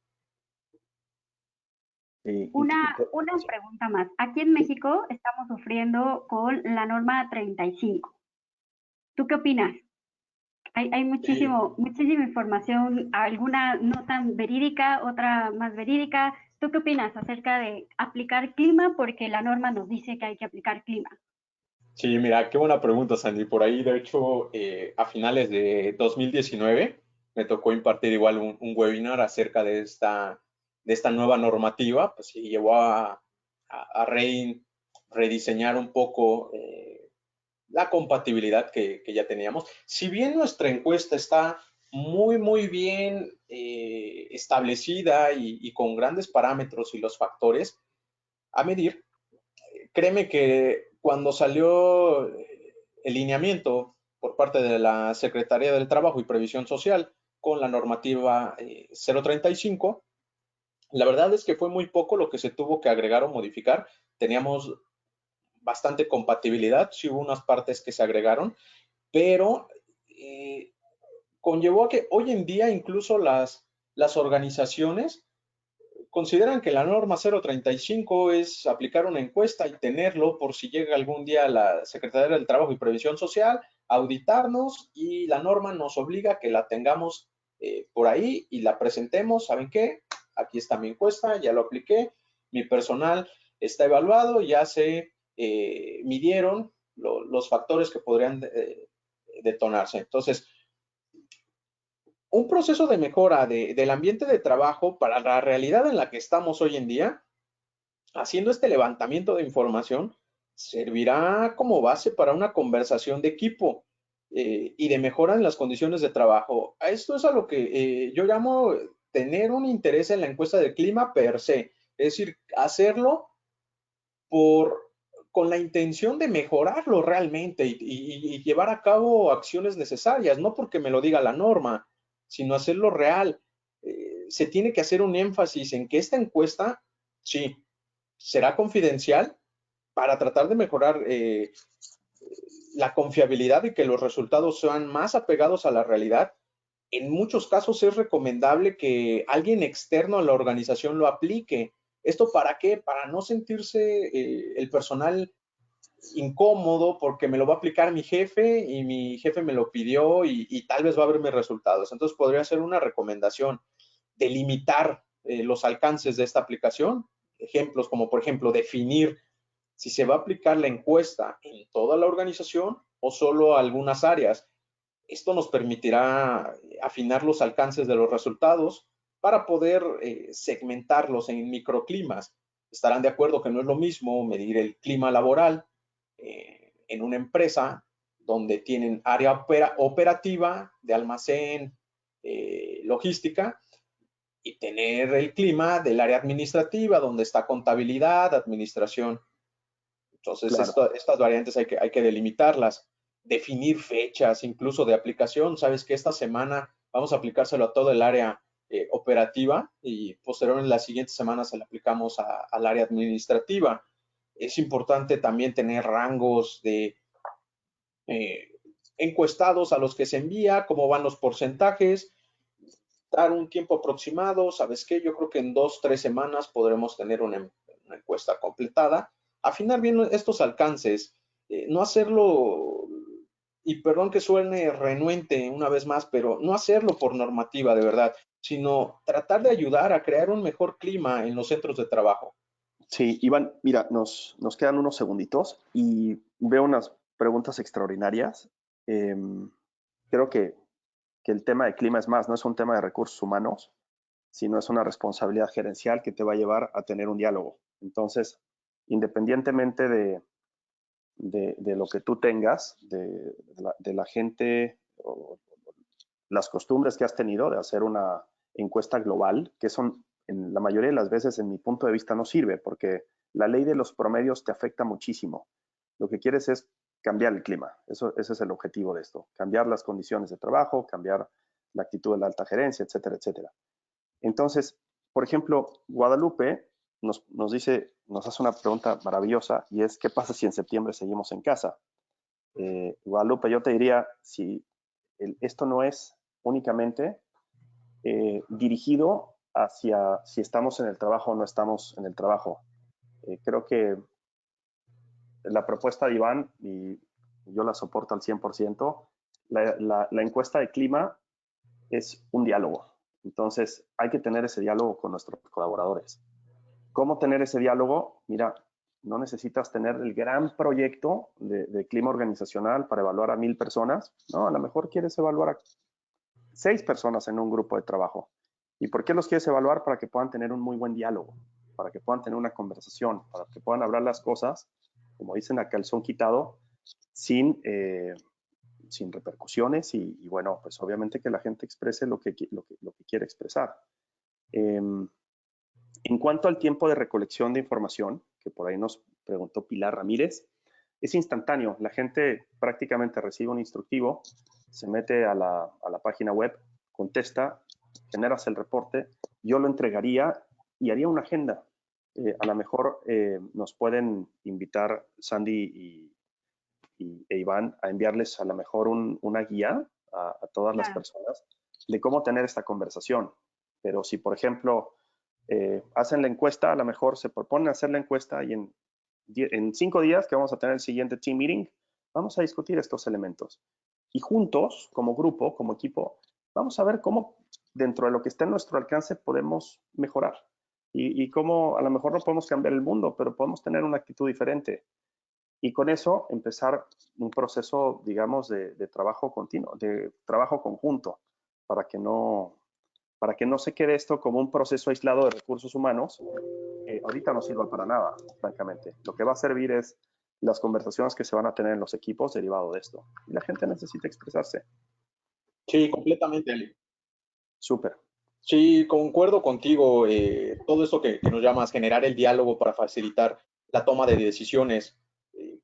S1: Una
S2: Sí,
S1: pregunta más. Aquí en
S2: sí.
S1: México estamos sufriendo con la norma 35. ¿Tú qué opinas? Hay
S3: Sí,
S1: muchísima información, alguna no tan verídica, otra más verídica. ¿Tú qué opinas acerca de aplicar clima? Porque la norma nos dice que hay que aplicar clima.
S3: sí, mira, qué buena pregunta, Sandy. Por ahí, de hecho, a finales de 2019 me tocó impartir igual un webinar acerca de esta nueva normativa, pues y llevó a rediseñar un poco la compatibilidad que ya teníamos. Si bien nuestra encuesta está muy bien establecida y con grandes parámetros y los factores a medir, créeme que cuando salió el lineamiento por parte de la Secretaría del Trabajo y Previsión Social con la normativa 035, la verdad es que fue muy poco lo que se tuvo que agregar o modificar. Teníamos bastante compatibilidad, sí hubo unas partes que se agregaron, pero conllevó a que hoy en día incluso las organizaciones consideran que la norma 035 es aplicar una encuesta y tenerlo por si llega algún día la Secretaría del Trabajo y Previsión Social, auditarnos, y la norma nos obliga a que la tengamos por ahí y la presentemos. ¿Saben qué? Aquí está mi encuesta, ya lo apliqué, mi personal está evaluado, ya se midieron los factores que podrían detonarse. Entonces, un proceso de mejora del ambiente de trabajo para la realidad en la que estamos hoy en día, haciendo este levantamiento de información, servirá como base para una conversación de equipo y de mejora en las condiciones de trabajo. A esto es a lo que yo llamo tener un interés en la encuesta del clima per se, es decir, hacerlo con la intención de mejorarlo realmente y llevar a cabo acciones necesarias, no porque me lo diga la norma, sino hacerlo real. Se tiene que hacer un énfasis en que esta encuesta, sí, será confidencial para tratar de mejorar la confiabilidad y que los resultados sean más apegados a la realidad. En muchos casos es recomendable que alguien externo a la organización lo aplique. ¿Esto para qué? Para no sentirse el personal incómodo porque me lo va a aplicar mi jefe y mi jefe me lo pidió y tal vez va a ver mis resultados. Entonces podría ser una recomendación delimitar los alcances de esta aplicación. Ejemplos como, por ejemplo, definir si se va a aplicar la encuesta en toda la organización o solo a algunas áreas. Esto nos permitirá afinar los alcances de los resultados para poder segmentarlos en microclimas. Estarán de acuerdo que no es lo mismo medir el clima laboral en una empresa donde tienen área operativa de almacén, logística, y tener el clima del área administrativa donde está contabilidad, administración. Entonces,
S2: Claro.
S3: estas variantes hay que delimitarlas, definir fechas, incluso de aplicación. Sabes que esta semana vamos a aplicárselo a todo el área operativa y posteriormente las siguientes semanas se lo aplicamos al área administrativa. Es importante también tener rangos de encuestados a los que se envía, cómo van los porcentajes, dar un tiempo aproximado. ¿Sabes qué? Yo creo que en 2, 3 semanas podremos tener una encuesta completada, afinar bien estos alcances, no hacerlo, y perdón que suene renuente una vez más, pero no hacerlo por normativa de verdad, sino tratar de ayudar a crear un mejor clima en los centros de trabajo.
S2: Sí, Iván, mira, nos quedan unos segunditos y veo unas preguntas extraordinarias. Em, Creo que el tema de clima es más, no es un tema de recursos humanos, sino es una responsabilidad gerencial que te va a llevar a tener un diálogo. Entonces, independientemente de lo que tú tengas, de la gente, o las costumbres que has tenido de hacer una encuesta global, que son en la mayoría de las veces, en mi punto de vista, no sirve, porque la ley de los promedios te afecta muchísimo. Lo que quieres es cambiar el clima. Ese es el objetivo de esto. Cambiar las condiciones de trabajo, cambiar la actitud de la alta gerencia, etcétera, etcétera. Entonces, por ejemplo, Guadalupe nos hace una pregunta maravillosa y es, ¿qué pasa si en septiembre seguimos en casa? Guadalupe, yo te diría, si esto no es únicamente dirigido hacia si estamos en el trabajo o no estamos en el trabajo. Creo que la propuesta de Iván, y yo la soporto al 100%, la encuesta de clima es un diálogo. Entonces, hay que tener ese diálogo con nuestros colaboradores. ¿Cómo tener ese diálogo? Mira, no necesitas tener el gran proyecto de clima organizacional para evaluar a 1000 personas. No, a lo mejor quieres evaluar a 6 personas en un grupo de trabajo. ¿Y por qué los quieres evaluar? Para que puedan tener un muy buen diálogo, para que puedan tener una conversación, para que puedan hablar las cosas, como dicen a calzón quitado, sin repercusiones y bueno, pues obviamente que la gente exprese lo que quiere expresar. En cuanto al tiempo de recolección de información, que por ahí nos preguntó Pilar Ramírez, es instantáneo. La gente prácticamente recibe un instructivo, se mete a la página web, contesta, generas el reporte, yo lo entregaría y haría una agenda. A lo mejor nos pueden invitar Sandy e Iván a enviarles a lo mejor una guía a todas las
S1: Claro.
S2: personas de cómo tener esta conversación. Pero si, por ejemplo, hacen la encuesta, a lo mejor se proponen hacer la encuesta y en 5 días que vamos a tener el siguiente team meeting, vamos a discutir estos elementos. Y juntos, como grupo, como equipo, vamos a ver cómo dentro de lo que está en nuestro alcance podemos mejorar. Y cómo a lo mejor no podemos cambiar el mundo, pero podemos tener una actitud diferente. Y con eso empezar un proceso, digamos, de trabajo continuo, de trabajo conjunto, para que no se quede esto como un proceso aislado de recursos humanos. Ahorita no sirve para nada, francamente. Lo que va a servir es las conversaciones que se van a tener en los equipos derivado de esto. Y la gente necesita expresarse.
S3: Sí, completamente, Ali.
S2: Súper.
S3: Sí, concuerdo contigo. Todo esto que nos llamas generar el diálogo para facilitar la toma de decisiones.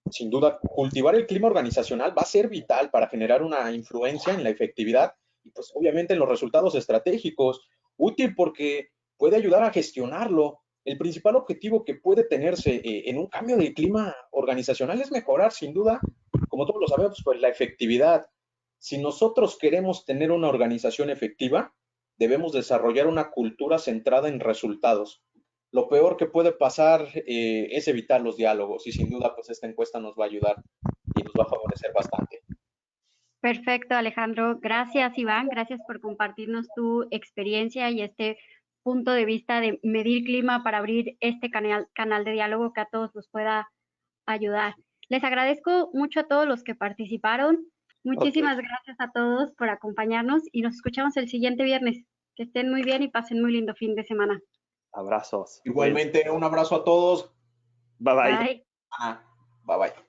S3: Sin duda, cultivar el clima organizacional va a ser vital para generar una influencia en la efectividad y pues obviamente en los resultados estratégicos. Útil porque puede ayudar a gestionarlo. El principal objetivo que puede tenerse en un cambio de clima organizacional es mejorar, sin duda, como todos lo sabemos, pues la efectividad. Si nosotros queremos tener una organización efectiva, debemos desarrollar una cultura centrada en resultados. Lo peor que puede pasar es evitar los diálogos y sin duda pues esta encuesta nos va a ayudar y nos va a favorecer bastante.
S1: Perfecto, Alejandro. Gracias, Iván. Gracias por compartirnos tu experiencia y este punto de vista de medir clima para abrir este canal de diálogo que a todos nos pueda ayudar. Les agradezco mucho a todos los que participaron. Muchísimas gracias a todos por acompañarnos y nos escuchamos el siguiente viernes. Que estén muy bien y pasen muy lindo fin de semana.
S2: Abrazos.
S3: Igualmente, un abrazo a todos.
S2: Bye bye.
S1: Bye.
S3: Bye bye.